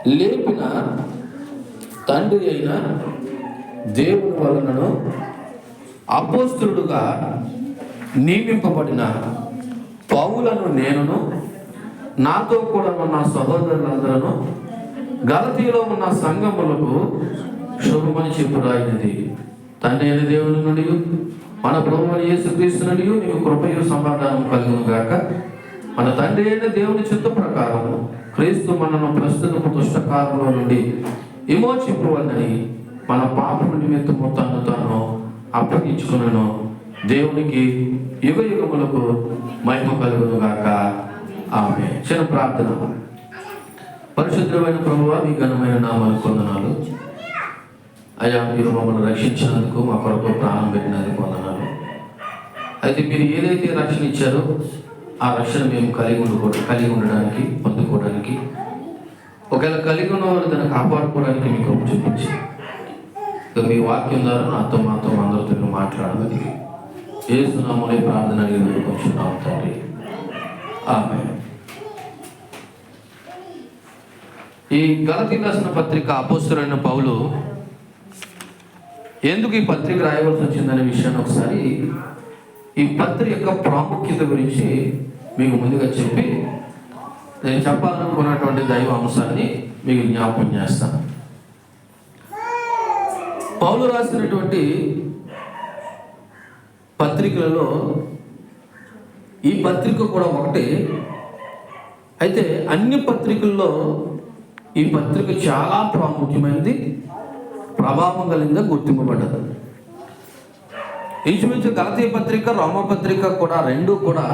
లేపిన తండ్రి అయిన దేవుని వలనను అపోస్తలుడుగా నియమింపబడిన పౌలను నేనును నాతో కూడా ఉన్న సహోదరులందరూ గలతీలో ఉన్న సంఘములకు శుభమని చెప్పురాయినది. తండ్రి అయిన దేవుని నుండి మన ప్రభువైన యేసుక్రీస్తు నుండి నీకు కృపయు సమాధానం కలుగును గాక. మన తండ్రి అయిన దేవుని చిత్త ప్రకారం క్రీస్తు మనను ప్రస్తుత దుష్టకాలంలో నుండి విమోచింపవలని మన పాపము నిమిత్తము తను తాను అప్పగించుకున్నాను. దేవునికి యుగ యుగములకు మహిమ కలుగును గాక. ఆమేన్. చిన్న ప్రార్థన. పరిశుద్ధమైన ప్రభువా, మీ ఘనమైన నామానికి వందనాలు. అయ్యా, మీరు మమ్మల్ని రక్షించినందుకు, మా కొరకు ప్రాణం పెట్టినందుకు వందనాలు. అయితే మీరు ఏదైతే రక్షణ ఇచ్చారో ఆ రక్షణ మేము కలిగి ఉండడానికి, పొందుకోవడానికి, ఒకవేళ కలిగి ఉన్నవారు దాన్ని కాపాడుకోవడానికి మీ కృప చూపించి మీ వాక్యం ద్వారా నాతో మాతో అందరితో మాట్లాడాలి. యేసు నామములో ప్రార్థన అడిగి వేడుకొంచున్నాము తండ్రి. ఆమేన్. ఈ గలతీయులకు రాసిన పత్రిక అపోస్తలుడైన పౌలు ఎందుకు ఈ పత్రిక రాయవలసి వచ్చిందనే విషయాన్ని ఒకసారి ఈ పత్రిక యొక్క ప్రాముఖ్యత గురించి మీకు ముందుగా చెప్పి నేను చెప్పాలనుకున్నటువంటి దైవ అంశాన్ని మీకు జ్ఞాపకం చేస్తాను. పౌలు రాసినటువంటి పత్రికలలో ఈ పత్రిక కూడా ఒకటి. అయితే అన్ని పత్రికల్లో ఈ పత్రిక చాలా ప్రాముఖ్యమైనది, ప్రభావం కలిగిందా గుర్తింపబడ్డది. ఇంచుమించు గలతీ పత్రిక, రోమా పత్రిక కూడా రెండు కూడా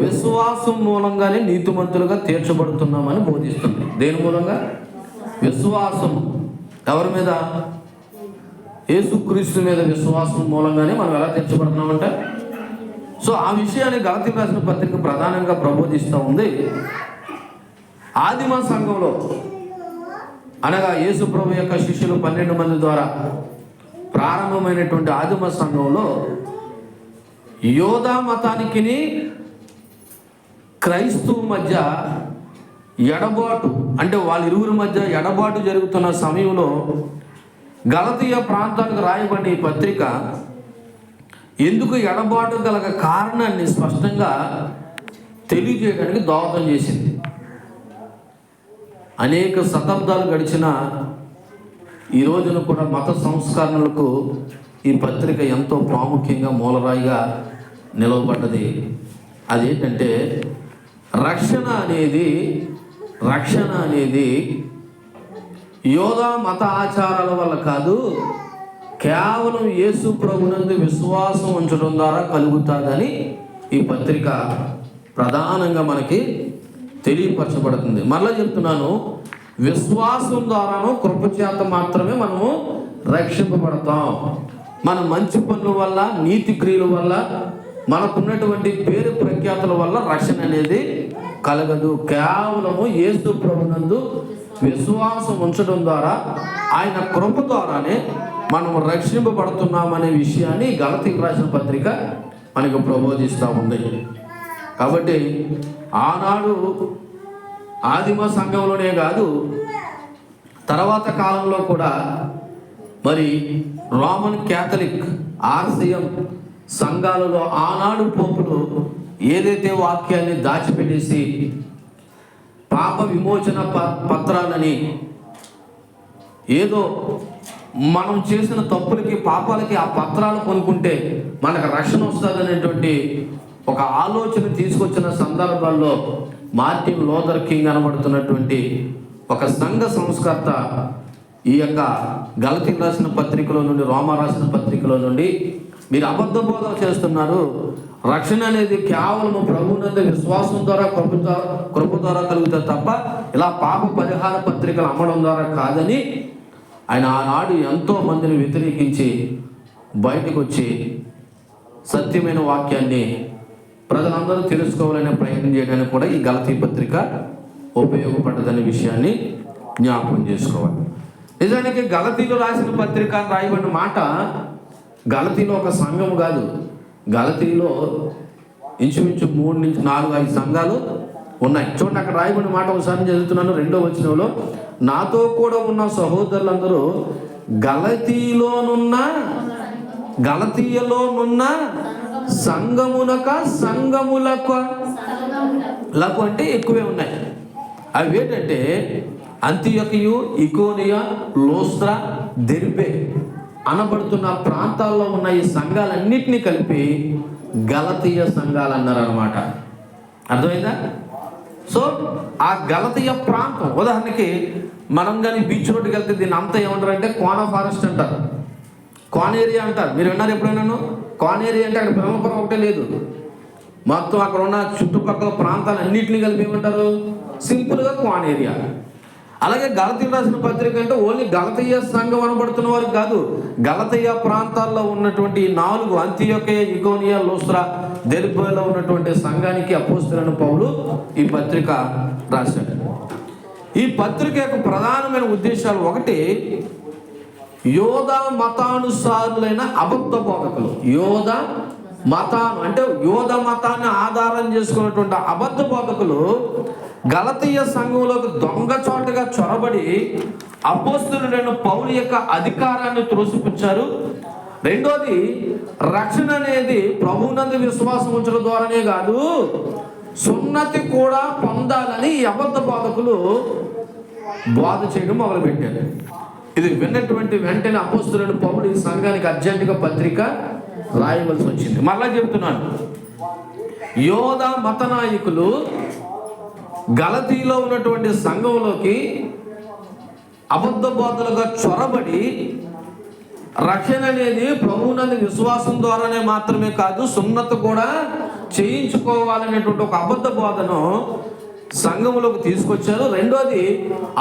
విశ్వాసం మూలంగానే నీతిమంతులుగా తీర్చబడుతున్నామని బోధిస్తుంది. దేని మూలంగా? విశ్వాసం. ఎవరి మీద? యేసుక్రీస్తు మీద విశ్వాసం మూలంగానే మనం ఎలా తీర్చబడుతున్నామంటే, సో ఆ విషయాన్ని గలతీ రాసిన పత్రిక ప్రధానంగా ప్రబోధిస్తూ ఉంది. ఆదిమ సంఘంలో అనగా యేసు ప్రభు యొక్క శిష్యులు 12 మంది ద్వారా ప్రారంభమైనటువంటి ఆదిమ సంఘంలో యోధా మతానికి క్రైస్తవ మధ్య ఎడబాటు, అంటే వాళ్ళిరువురి మధ్య ఎడబాటు జరుగుతున్న సమయంలో గలతీయ ప్రాంతానికి రాయబడిన ఈ పత్రిక ఎందుకు ఎడబాటు గల కారణాన్ని స్పష్టంగా తెలియజేయడానికి దోహదం చేసింది. అనేక శతాబ్దాలు గడిచిన ఈ రోజున కూడా మత సంస్కరణలకు ఈ పత్రిక ఎంతో ప్రాముఖ్యంగా మూలరాయిగా నిలవబడ్డది. అదేంటంటే రక్షణ అనేది యోధా మత ఆచారాల వల్ల కాదు, కేవలం యేసు ప్రభునందు విశ్వాసం ఉంచడం ద్వారా కలుగుతుందని ఈ పత్రిక ప్రధానంగా మనకి తెలియపరచబడుతుంది. మరలా చెప్తున్నాను, విశ్వాసం ద్వారాను కృపచేత మాత్రమే మనము రక్షింపబడతాం. మన మంచి పనుల వల్ల, నీతి క్రియల వల్ల, మనకున్నటువంటి పేరు ప్రఖ్యాతుల వల్ల రక్షణ అనేది కలగదు. కేవలము యేసు ప్రభునందు విశ్వాసం ఉంచడం ద్వారా, ఆయన కృప ద్వారానే మనం రక్షింపబడుతున్నామనే విషయాన్ని గలతీయులకు రాసిన పత్రిక మనకు ప్రబోధిస్తూ ఉంది. కాబట్టి ఆనాడు ఆదిమ సంఘంలోనే కాదు, తర్వాత కాలంలో కూడా మరి రోమన్ క్యాథలిక్, ఆర్సిఎం సంఘాలలో ఆనాడు పోపులు ఏదైతే వాక్యాన్ని దాచిపెట్టేసి పాప విమోచన పత్రాలని, ఏదో మనం చేసిన తప్పులకి పాపాలకి ఆ పత్రాలు కొనుక్కుంటే మనకు రక్షణ వస్తుంది అనేటువంటి ఒక ఆలోచన తీసుకొచ్చిన సందర్భాల్లో మార్టిన్ లూథర్ కింగ్ అనబడుతున్నటువంటి ఒక సంఘ సంస్కర్త ఈ యొక్క గలతీయులకు రాసిన పత్రికలో నుండి, రోమా రాసిన పత్రికలో నుండి మీరు అబద్ధ బోధన చేస్తున్నారు, రక్షణ అనేది కేవలం ప్రభువునందు విశ్వాసం ద్వారా కృప ద్వారా కలుగుతుంది తప్ప ఇలా పాప పరిహార పత్రికలు అమ్మడం ద్వారా కాదని ఆయన ఆనాడు ఎంతో మందిని వ్యతిరేకించి బయటకు వచ్చి సత్యమైన వాక్యాన్ని ప్రజలందరూ తెలుసుకోవాలనే ప్రయత్నం చేయడానికి కూడా ఈ గలతీ పత్రిక ఉపయోగపడ్డదనే విషయాన్ని జ్ఞాపకం చేసుకోవాలి. నిజానికి గలతీలో రాసిన పత్రిక రాయబడిన మాట, గలతీలో ఒక సంఘం కాదు, గలతీలో ఇంచుమించు 3 నుంచి 4-5 సంఘాలు ఉన్నాయి. చూడండి, అక్కడ రాయబడిన మాట ఒకసారి చదువుతున్నాను. 2వ వచనంలో, నాతో కూడా ఉన్న సహోదరులందరూ గలతీయలోనున్న సంఘములకు అంటే ఎక్కువే ఉన్నాయి. అవి ఏంటంటే అంతియొకయు, ఇకోనియా, లోస్త్రా, దెర్బే అనబడుతున్న ప్రాంతాల్లో ఉన్న ఈ సంఘాలన్నిటినీ కలిపి గలతీయ సంఘాలు అన్నారు అన్నమాట. అర్థమైందా? సో ఆ గలతీయ ప్రాంతం, ఉదాహరణకి మనం కానీ బీచ్ రోడ్డుకి వెళ్తే దీన్ని అంతా ఏమంటారు అంటే కోన ఫారెస్ట్ అంటారు, కోన ఏరియా అంటారు. మీరు విన్నారు ఎప్పుడైనా? కోన ఏరియా అంటే అక్కడ బ్రహ్మపురం ఒకటే లేదు, మొత్తం అక్కడ ఉన్న చుట్టుపక్కల ప్రాంతాలన్నింటినీ కలిపి ఏమంటారు? సింపుల్గా కోన ఏరియా. అలాగే గలతీయులు రాసిన పత్రిక అంటే ఓన్లీ గలతీయ సంఘం అనబడుతున్న వారికి కాదు, గలతీయ ప్రాంతాల్లో ఉన్నటువంటి 4 అంతియొకయ, ఇకోనియా, లోస్త్రా, దెర్బేలో ఉన్నటువంటి సంఘానికి అపోస్తలుడైన పౌలు ఈ పత్రిక రాశాడు. ఈ పత్రిక యొక్క ప్రధానమైన ఉద్దేశాలు, ఒకటి, యోధ మతానుసారులైన అబద్ధ బోధకులు, యోధ మతాన్ని ఆధారం చేసుకున్నటువంటి అబద్ధ బోధకులు గలతీయ సంఘంలోకి దొంగచోటగా చొరబడి అపోస్తలుడైన పౌలు యొక్క అధికారాన్ని త్రోసిపుచ్చారు. రెండోది, రక్షణ అనేది ప్రభువునందు విశ్వాసం ఉంచడం ద్వారానే కాదు, సున్నతి కూడా పొందాలని ఈ అబద్ధ బోధకులు బోధ చేయడం మొదలుపెట్టారు. ఇది విన్నటువంటి వెంటనే అపోస్తలుడైన పౌలు ఈ సంఘానికి అర్జెంటుగా పత్రిక రాయవలసి వచ్చింది. మళ్ళా చెప్తున్నాను, యోధ మత నాయకులు గలతీలో ఉన్నటువంటి సంఘంలోకి అబద్ధ బోధలుగా చొరబడి రక్షణ అనేది ప్రభువునందు విశ్వాసం ద్వారానే మాత్రమే కాదు, సున్నత కూడా చేయించుకోవాలనేటువంటి ఒక అబద్ధ బోధను సంఘంలోకి తీసుకొచ్చారు. రెండోది,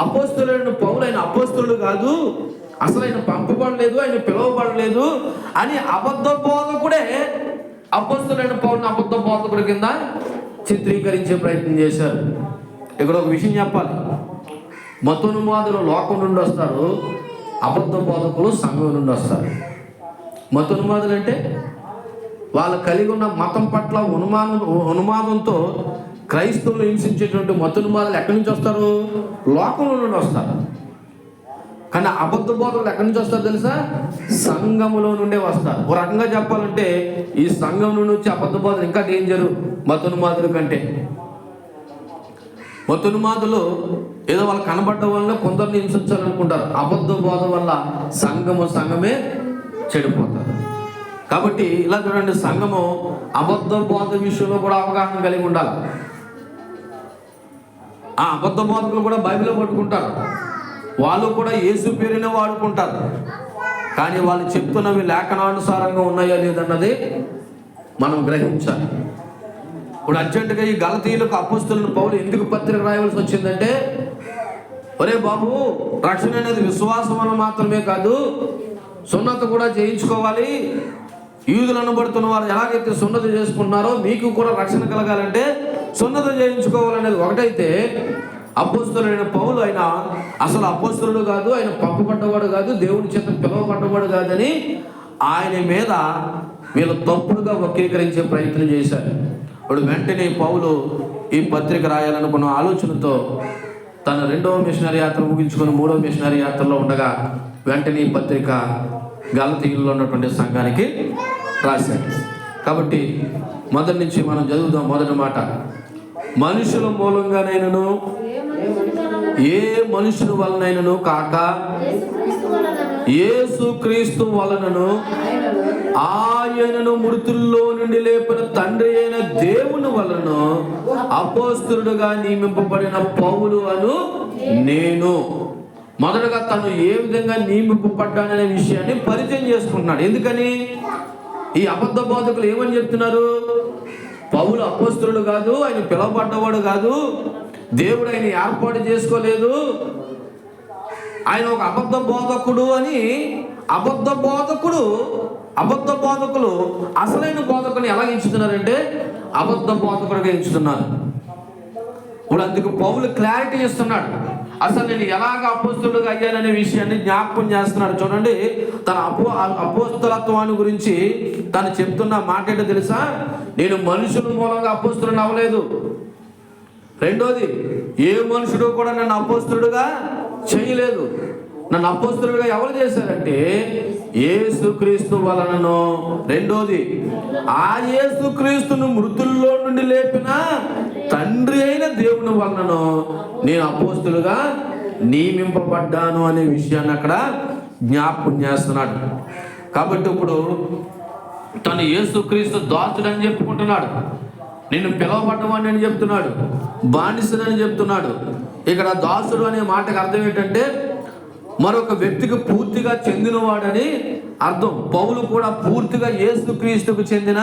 అపోస్తలుడైన పౌలు ఆయన అపోస్తలుడు కాదు, అసలు ఆయన పంపబడలేదు, ఆయన పిలువబడలేదు అని అబద్ధ బోధకుడే అపోస్తలుడైన పౌలుని అబద్ధ బోధకుడి కింద చిత్రీకరించే ప్రయత్నం చేశారు. ఇక్కడ ఒక విషయం చెప్పాలి, మతోన్మాదులు లోకం నుండి వస్తారు, అబద్ధ బోధకులు సంఘం నుండి వస్తారు. మతోన్మాదులు అంటే వాళ్ళు కలిగి ఉన్న మతం పట్ల ఉన్మాదంతో క్రైస్తవులు హింసించేటువంటి మతోన్మాదులు ఎక్కడి నుంచి వస్తారు? లోకంలో నుండి వస్తారు. కానీ అబద్ధ బోధకులు ఎక్కడి నుంచి వస్తారు తెలుసా? సంఘములో నుండే వస్తారు. ఒక రకంగా చెప్పాలంటే ఈ సంఘం నుండి వచ్చే అబద్ధ బోధలు ఇంకా డేంజరు మతోన్మాదుల కంటే. మతోన్మాదులు ఏదో వాళ్ళు కనబడ్డ వల్ల కొందరిని హింసించాలనుకుంటారు, అబద్ధ బోధ వల్ల సంఘమే చెడిపోతారు. కాబట్టి ఇలా చూడండి, సంఘము అబద్ధ బోధ విషయంలో కూడా అవగాహన కలిగి ఉండాలి. ఆ అబద్ధ బోధకులు కూడా బైబిల్ పట్టుకుంటారు, వాళ్ళు కూడా యేసు పేరునే వాడుకుంటారు, కానీ వాళ్ళు చెప్తున్నవి లేఖనానుసారంగా ఉన్నాయా లేదన్నది మనం గ్రహించాలి. ఇప్పుడు అర్జెంటుగా ఈ గలతీయులకు అపోస్తలుడైన పౌలు ఎందుకు పత్రిక రాయవలసి వచ్చిందంటే, ఒరే బాబు, రక్షణ అనేది విశ్వాసం వల్ల మాత్రమే కాదు, సున్నత కూడా చేయించుకోవాలి. యూదులు అనబడుతున్న వారు ఎలాగైతే సున్నత చేసుకుంటున్నారో మీకు కూడా రక్షణ కలగాలంటే సున్నత చేయించుకోవాలనేది ఒకటైతే, అపోస్తలుడైన పౌలు ఆయన అసలు అపోస్తలుడు కాదు, ఆయన పంపబడ్డవాడు కాదు, దేవుడి చేత పిలువబడ్డవాడు కాదని ఆయన మీద వీళ్ళు తప్పుడుగా వక్రీకరించే ప్రయత్నం చేశారు. ఇప్పుడు వెంటనే పౌలు ఈ పత్రిక రాయాలనుకున్న ఆలోచనతో తన 2వ మిషనరీ యాత్ర ముగించుకొని 3వ మిషనరీ యాత్రలో ఉండగా వెంటనే ఈ పత్రిక గలతీయుల్లో ఉన్నటువంటి సంఘానికి రాశాడు. కాబట్టి మొదటి నుంచి మనం చదువుదాం. మొదటి మాట, మనుషుల మూలంగానైనను ఏ మనుషుని వలనైనను కాక యేసుక్రీస్తు వలనను ఆయనను మృతుల్లో నుండి లేపిన తండ్రి అయిన దేవుని వలన అపోస్తలుడుగా నియమింపబడిన పౌలు అను నేను. మొదటగా తను ఏ విధంగా నియమింపబడ్డాననే విషయాన్ని పరిచయం చేసుకుంటున్నాడు. ఎందుకని? ఈ అబద్ధ బోధకులు ఏమని చెప్తున్నారు? పౌలు అపోస్తలుడు కాదు, ఆయన పిలువబడ్డవాడు కాదు, దేవుడు ఆయన ఏర్పాటు చేసుకోలేదు, ఆయన ఒక అబద్ధ బోధకుడు అని. అబద్ధ బోధకులు అసలైన బోధకుని ఎలా ఎంచుతున్నారంటే అబద్ధ బోధకుడిగా ఎంచుతున్నారు. ఇప్పుడు అందుకు పౌలు క్లారిటీ ఇస్తున్నాడు, అసలు నేను ఎలాగ అపోస్తలుడుగా అయ్యాననే విషయాన్ని జ్ఞాపకం చేస్తున్నాడు. చూడండి, తన అపోస్తలత్వాన్ని గురించి తను చెప్తున్న మాట ఏంటో తెలుసా? నేను మనుషుల మూలంగా అపోస్తలుని అవ్వలేదు, రెండోది, ఏ మనుషుడు కూడా నన్ను అపోస్తలుడుగా చేయలేదు. నన్ను అపోస్తలుడుగా ఎవరు చేశారంటే యేసుక్రీస్తు వలనను. రెండోది, ఆ యేసుక్రీస్తును మృతుల్లో నుండి లేపిన తండ్రి అయిన దేవుని వలనను నేను అపోస్తలుగా నియమింపబడ్డాను అనే విషయాన్ని అక్కడ జ్ఞాపకం చేస్తున్నాడు. కాబట్టి ఇప్పుడు తను యేసుక్రీస్తు దాసుడని చెప్పుకుంటున్నాడు, నిన్ను పిలవబడ్డవాడిని అని చెప్తున్నాడు, బానిసనని చెప్తున్నాడు. ఇక్కడ దాసుడు అనే మాటకు అర్థం ఏంటంటే మరొక వ్యక్తికి పూర్తిగా చెందినవాడని అర్థం. పౌలు కూడా పూర్తిగా యేసుక్రీస్తుకు చెందిన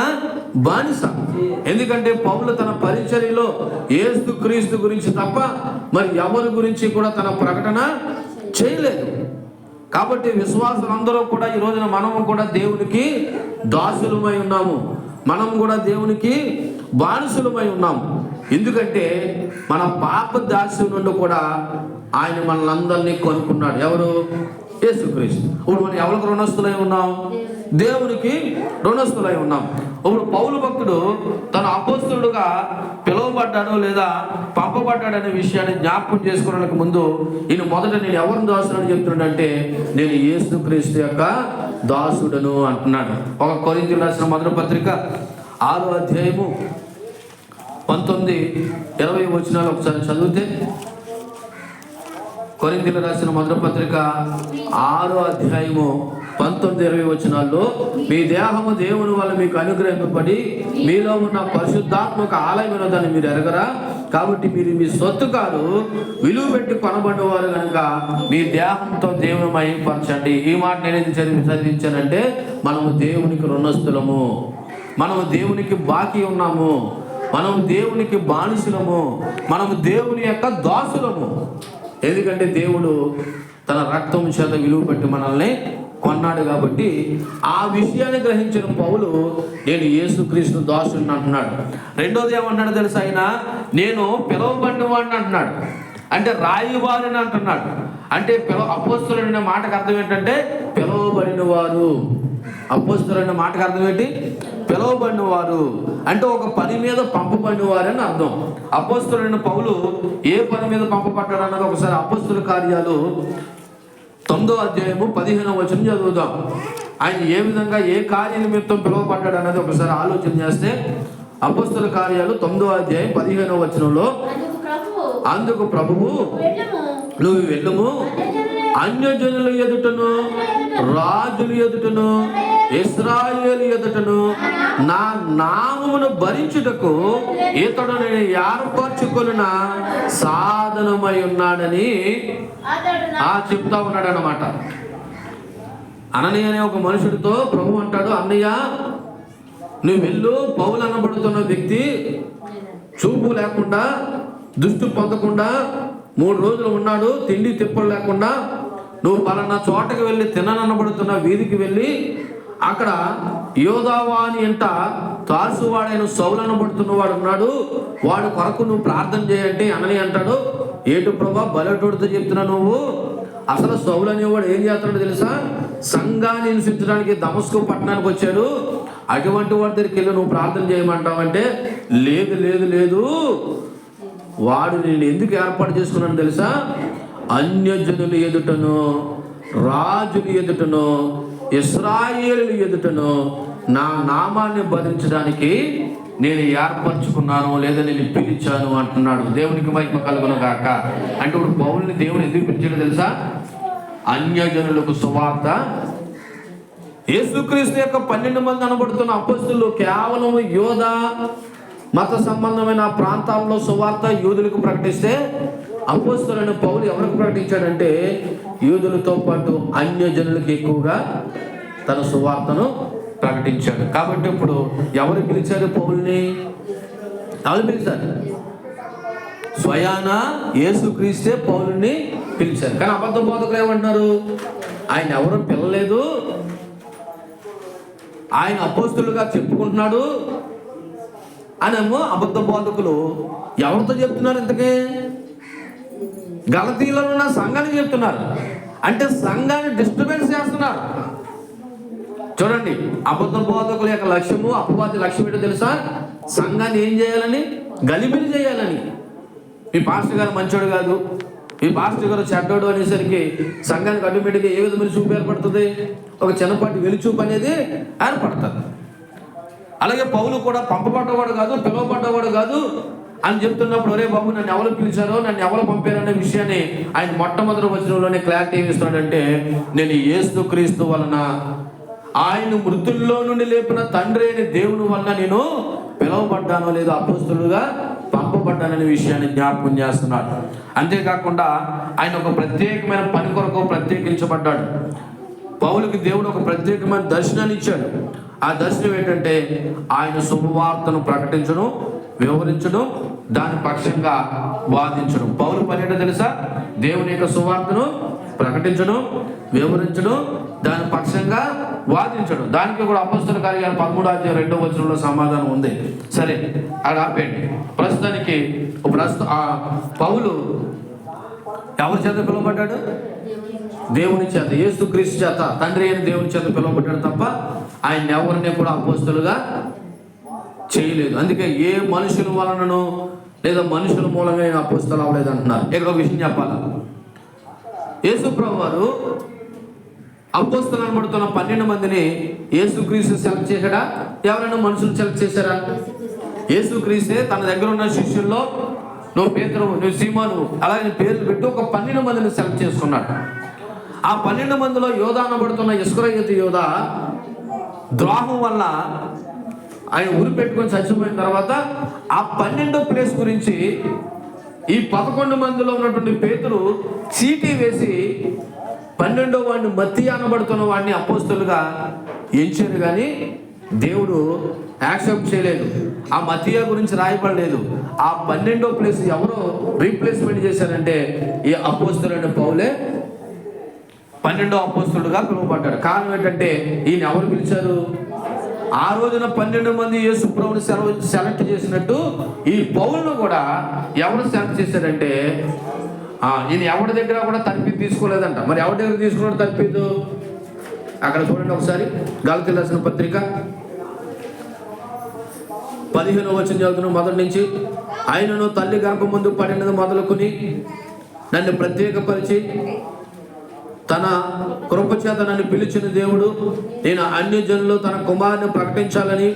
బానిస. ఎందుకంటే పౌలు తన పరిచర్యలో యేసుక్రీస్తు గురించి తప్ప మరి ఎవరి గురించి కూడా తన ప్రకటన చేయలేదు. కాబట్టి విశ్వాసులందరూ కూడా ఈ రోజున మనము కూడా దేవునికి దాసులమై ఉన్నాము, మనం కూడా దేవునికి బానిసలమై ఉన్నాము. ఎందుకంటే మన పాప దాస్యం నుండి కూడా ఆయన మనల్ని అందరినీ కొనుక్కున్నాడు. ఎవరు? యేసుక్రీస్తు. ఇప్పుడు మనం ఎవరికి రుణస్థులై ఉన్నాం? దేవునికి రుణస్థులై ఉన్నాం. ఇప్పుడు పౌలు భక్తుడు తను అపోస్తలుడుగా పిలువబడ్డాడు లేదా పంపబడ్డాడనే విషయాన్ని జ్ఞాపకం చేసుకోవడానికి ముందు ఈయన మొదట నేను ఎవరిని దాసుడని చెప్తున్నాడంటే నేను యేసుక్రీస్తు యొక్క దాసుడను అంటున్నాడు. ఒక కొరింథీయులకు రాసిన మొదటి పత్రిక 6వ అధ్యాయము 19-20 వచనాలు ఒకసారి చదివితే, కొరింథీయులకు రాసిన మొదటి పత్రిక 6వ అధ్యాయము 19-20 వచనాల్లో, మీ దేహము దేవుని వల్ల మీకు అనుగ్రహింపబడి మీలో ఉన్న పరిశుద్ధాత్మక ఆలయమైన దాన్ని మీరు ఎరగరా? కాబట్టి మీరు మీ సొత్తు కాదు, విలువ పెట్టి కొనబడినవారు కనుక మీ దేహంతో దేవుని మహిమపరచండి. ఈ మాట నేను చదివించానంటే మనము దేవునికి రుణస్థులము, మనము దేవునికి బాకీ ఉన్నాము, మనము దేవునికి బానిసలము, మనము దేవుని యొక్క దాసులము. ఎందుకంటే దేవుడు తన రక్తం చేత విలువ పెట్టి మనల్ని కొన్నాడు. కాబట్టి ఆ విషయాన్ని గ్రహించిన పౌలు నేను యేసుక్రీస్తు దాసుని అంటున్నాడు. రెండోది ఏమన్నాడు తెలుసా? ఆయన నేను పిలువబడిన వాడిని అంటున్నాడు, అంటే రాయివారిని అంటున్నాడు. అంటే అపోస్తలుడనే మాటకు అర్థం ఏంటంటే పిలువబడిన వారు. అపోస్తలుడనే మాటకు అర్థం ఏంటి? పిలువబడిన వారు అంటే ఒక పని మీద పంపబడిన వారని అర్థం. అపోస్తలుడైన పౌలు ఏ పని మీద పంపబడ్డాడు అన్నది ఒకసారి అపోస్తల కార్యాలు 9వ అధ్యాయము 15వ వచనం చదువుదాం. ఆయన ఏ విధంగా ఏ కార్య నిమిత్తం పిలువబడ్డాడు అన్నది ఒకసారి ఆలోచన చేస్తే, అపోస్తల కార్యాలు 9వ అధ్యాయం 15వ వచనంలో, అందుకు ప్రభువు నువ్వు వెళ్ళుము, అన్యజనుల ఎదుటను రాజుల ఎదుటను ఇశ్రాయేలు ఎదుటను నా నామమును భరించుటకు ఇతడు నేను ఏర్పరచుకొనిన సాధనమై ఉన్నాడని చెప్తా ఉన్నాడు అన్నమాట. అననీయ అనే ఒక మనుషుడితో ప్రభు అంటాడు, అన్నయ్య నువ్వు వెళ్ళు, పౌలు అనబడుతున్న వ్యక్తి చూపు లేకుండా దృష్టి పొందకుండా 3 రోజులు ఉన్నాడు, తిండి తిప్పలు లేకుండా. నువ్వు పలానా చోటకి వెళ్ళి తిననబడుతున్న వీధికి వెళ్ళి అక్కడ యోదావాని ఎంట తార్సువాడైన సౌలు అనబడుతున్నవాడు ఉన్నాడు, వాడు కొరకు నువ్వు ప్రార్థన చేయంటే అనని అంటాడు. ఏటు ప్రభా బలటోడితో చెప్తున్నా, నువ్వు అసలు సౌలు అనేవాడు ఏం చేస్తున్నాడు తెలుసా? సంఘాన్ని హింసించడానికి దమస్కు పట్టణానికి వచ్చాడు, అటువంటి వాడి దగ్గరికి వెళ్ళి నువ్వు ప్రార్థన చేయమంటావంటే, లేదు లేదు లేదు, వాడు నేను ఎందుకు ఏర్పాటు చేసుకున్నాను తెలుసా? అన్యజనుల ఎదుటను రాజుల ఎదుటను ఇశ్రాయేలు ఎదుటను నా నామాన్ని భరించడానికి నేను ఏర్పరచుకున్నాను లేదా నేను పిలిచాను అంటున్నాడు. దేవునికి మహిమ కలుగును గాక. అంటే ఇప్పుడు పౌలుని దేవుడు ఎందుకు పిలిచాడో తెలుసా? అన్యజనులకు సువార్త. యేసుక్రీస్తు యొక్క 12 మంది అనబడుతున్న అపోస్తలులు కేవలం యోధ మత సంబంధమైన ప్రాంతాల్లో సువార్త యూదులకు ప్రకటిస్తే, అపోస్తలుడైన పౌలు ఎవరికి ప్రకటించాడంటే యూదులతో పాటు అన్యజనులకు ఎక్కువగా తన సువార్తను ప్రకటించాడు. కాబట్టి ఇప్పుడు ఎవరు పిలిచారు పౌల్ని? ఎవరు పిలిచారు? స్వయాన యేసుక్రీస్తే పౌలుని పిలిచారు. కానీ అబద్ధ బోధకులు ఏమంటున్నారు? ఆయన ఎవరు పిలలేదు, ఆయన అపోస్తలుగా చెప్పుకుంటున్నాడు అనేమో అబద్ధ బోధకులు ఎవరితో చెప్తున్నారు? ఇంతకీ గలతీలో ఉన్న సంఘానికి చెప్తున్నారు. అంటే సంఘాన్ని డిస్టర్బెన్స్ చేస్తున్నారు. చూడండి, అబద్ధ బోధకుల యొక్క లక్ష్యము, అపవాది లక్ష్యం ఏంటో తెలుసా? సంఘాన్ని ఏం చేయాలని? గలిబిలి చేయాలని. మీ పాస్టర్ గారు మంచోడు కాదు, మీ పాస్టర్ గారు చెడ్డోడు అనేసరికి సంఘానికి ఆటోమేటిక్గా ఏ విధమైన చూపు ఏర్పడుతుంది? ఒక చిన్నపాటి వెలుచూపు అనేది ఏర్పడుతుంది. అలాగే పౌలు కూడా పంపబడ్డవాడు కాదు, పిలువబడ్డవాడు కాదు అని చెప్తున్నప్పుడు, ఒరే బాబు నన్ను ఎవరు పిలిచారో, నన్ను ఎవరు పంపారనే విషయాన్ని ఆయన మొట్టమొదటి వచనంలోనే క్లారిటీ ఇస్తున్నాడంటే, నేను యేసుక్రీస్తు వలన, ఆయన మృతుల్లో నుండి లేపిన తండ్రి అయిన దేవుని వలన నేను పిలువబడ్డానో లేదో అపోస్తలుగా పంపబడ్డాననే విషయాన్ని జ్ఞాపకం చేస్తున్నాడు. అంతేకాకుండా ఆయన ఒక ప్రత్యేకమైన పని కొరకు ప్రత్యేకించబడ్డాడు. పౌలుకి దేవుడు ఒక ప్రత్యేకమైన దర్శనాన్ని ఇచ్చాడు. ఆ దర్శనం ఏంటంటే, ఆయన శుభవార్తను ప్రకటించడం, వివరించడం, దాని పక్షంగా వాదించడం. పౌలు పని ఏంటో తెలుసా? దేవుని యొక్క సువార్తను ప్రకటించడం, వివరించడం, దాని పక్షంగా వాదించడం. దానికి కూడా అపోస్తల కార్యాలు 13:2 సమాధానం ఉంది. సరే, అక్కడ ఆపేయండి. ప్రస్తుతానికి పౌలు ఎవరి చేత పిలువబడ్డాడు? దేవుని చేత, యేసుక్రీస్తు చేత, తండ్రి అయిన దేవుని చేత పిలువబడ్డాడు తప్ప ఆయన ఎవరిని కూడా అపోస్తలుగా చేయలేదు. అందుకే ఏ మనుషుల వలనను లేదా మనుషుల మూలంగా ఆయన అపోస్తలు అవ్వలేదు అంటున్నారు. ఇక్కడ ఒక విషయం చెప్పాలి. యేసు ప్రభు వారు అపోస్తలు అనబడుతున్న 12 మందిని యేసుక్రీస్తు సెలెక్ట్ చేశాడా? ఎవరైనా మనుషులు సెలెక్ట్ చేశారా? యేసుక్రీస్తే తన దగ్గర ఉన్న శిష్యుల్లో, నువ్వు పేతురు, నువ్వు సీమోను, అలాగే పేర్లు పెట్టి ఒక 12 మందిని సెలెక్ట్ చేసుకున్నాడు. ఆ 12 మందిలో యోధా అనబడుతున్న ఇస్కరియోతు యోధా ద్రోహం వల్ల ఆయన ఊరు పెట్టుకొని చచ్చిపోయిన తర్వాత ఆ 12వ ప్లేస్ గురించి ఈ 11 మందిలో ఉన్నటువంటి పేతురు చీటీ వేసి 12వ వాడిని మత్తయి అనబడుతున్న వాడిని అపోస్తలుగా ఎంచారు. కానీ దేవుడు యాక్సెప్ట్ చేయలేదు. ఆ మత్తయి గురించి రాయబడలేదు. ఆ 12వ ప్లేస్ ఎవరో రీప్లేస్మెంట్ చేశారంటే ఈ అపోస్తలుడైన పౌలే 12వ అపోస్తలుడుగా పిలువబడ్డాడు. కారణం ఏంటంటే, ఈయన ఎవరు పిలిచారు? ఆ రోజున 12 మంది యేసు ప్రభువుని సెలెక్ట్ చేసినట్టు ఈ పౌలును కూడా ఎవరు సెలెక్ట్ చేశారంటే, ఈయన ఎవరి దగ్గర కూడా తర్పీదు తీసుకోలేదంట. మరి ఎవరి దగ్గర తీసుకున్నాడు తర్పీదు? అక్కడ చూడండి ఒకసారి. గలతీయులకు రాసిన పత్రిక 15వ వచనం చదువుతున్న మొదటి నుంచి. ఆయనను తల్లి గర్భం ముందు పడినది మొదలుకొని నన్ను ప్రత్యేకపరిచి తన కృపచేత నన్ను పిలిచిన దేవుడు, నేను అన్ని జనులు తన కుమారుని ప్రకటించాలని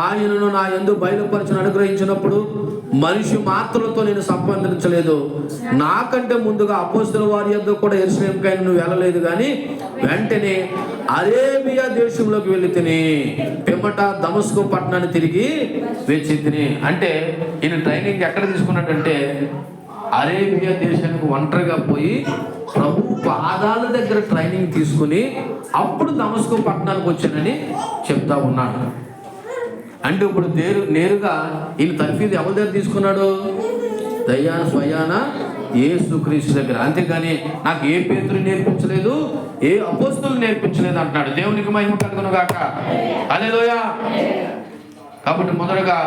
ఆయనను నా యందు బయలుపరచని అనుగ్రహించినప్పుడు మనిషి మాత్రలతో నేను సంపాదించలేదు. నాకంటే ముందుగా అపోస్తల వారి యొద్ద కూడా యెరూషలేముకై నువ్వు వెళ్ళలేదు, కానీ వెంటనే అరేబియా దేశంలోకి వెళ్ళి తిని పిమ్మట దమస్కు పట్టణాన్ని తిరిగి వచ్చి తిని. అంటే ఈయన ట్రైనింగ్ ఎక్కడ తీసుకున్నాడంటే, అరేబియా దేశానికి ఒంటరిగా పోయి ప్రభు పాదాల దగ్గర ట్రైనింగ్ తీసుకుని అప్పుడు దమస్కు పట్టణానికి వచ్చానని చెప్తా ఉన్నాడు. అంటే ఇప్పుడు నేరుగా ఈయన తర్ఫీదు ఎవరి దగ్గర తీసుకున్నాడు? దయ్యాన స్వయాన యేసుక్రీస్తు దగ్గర. అంతేగాని నాకు ఏ పేతురు నేర్పించలేదు, ఏ అపోస్తలు నేర్పించలేదు అంటున్నాడు. దేవునికి మహిమ కలుగును గాక. హల్లెలూయా. కాబట్టి మొదటగా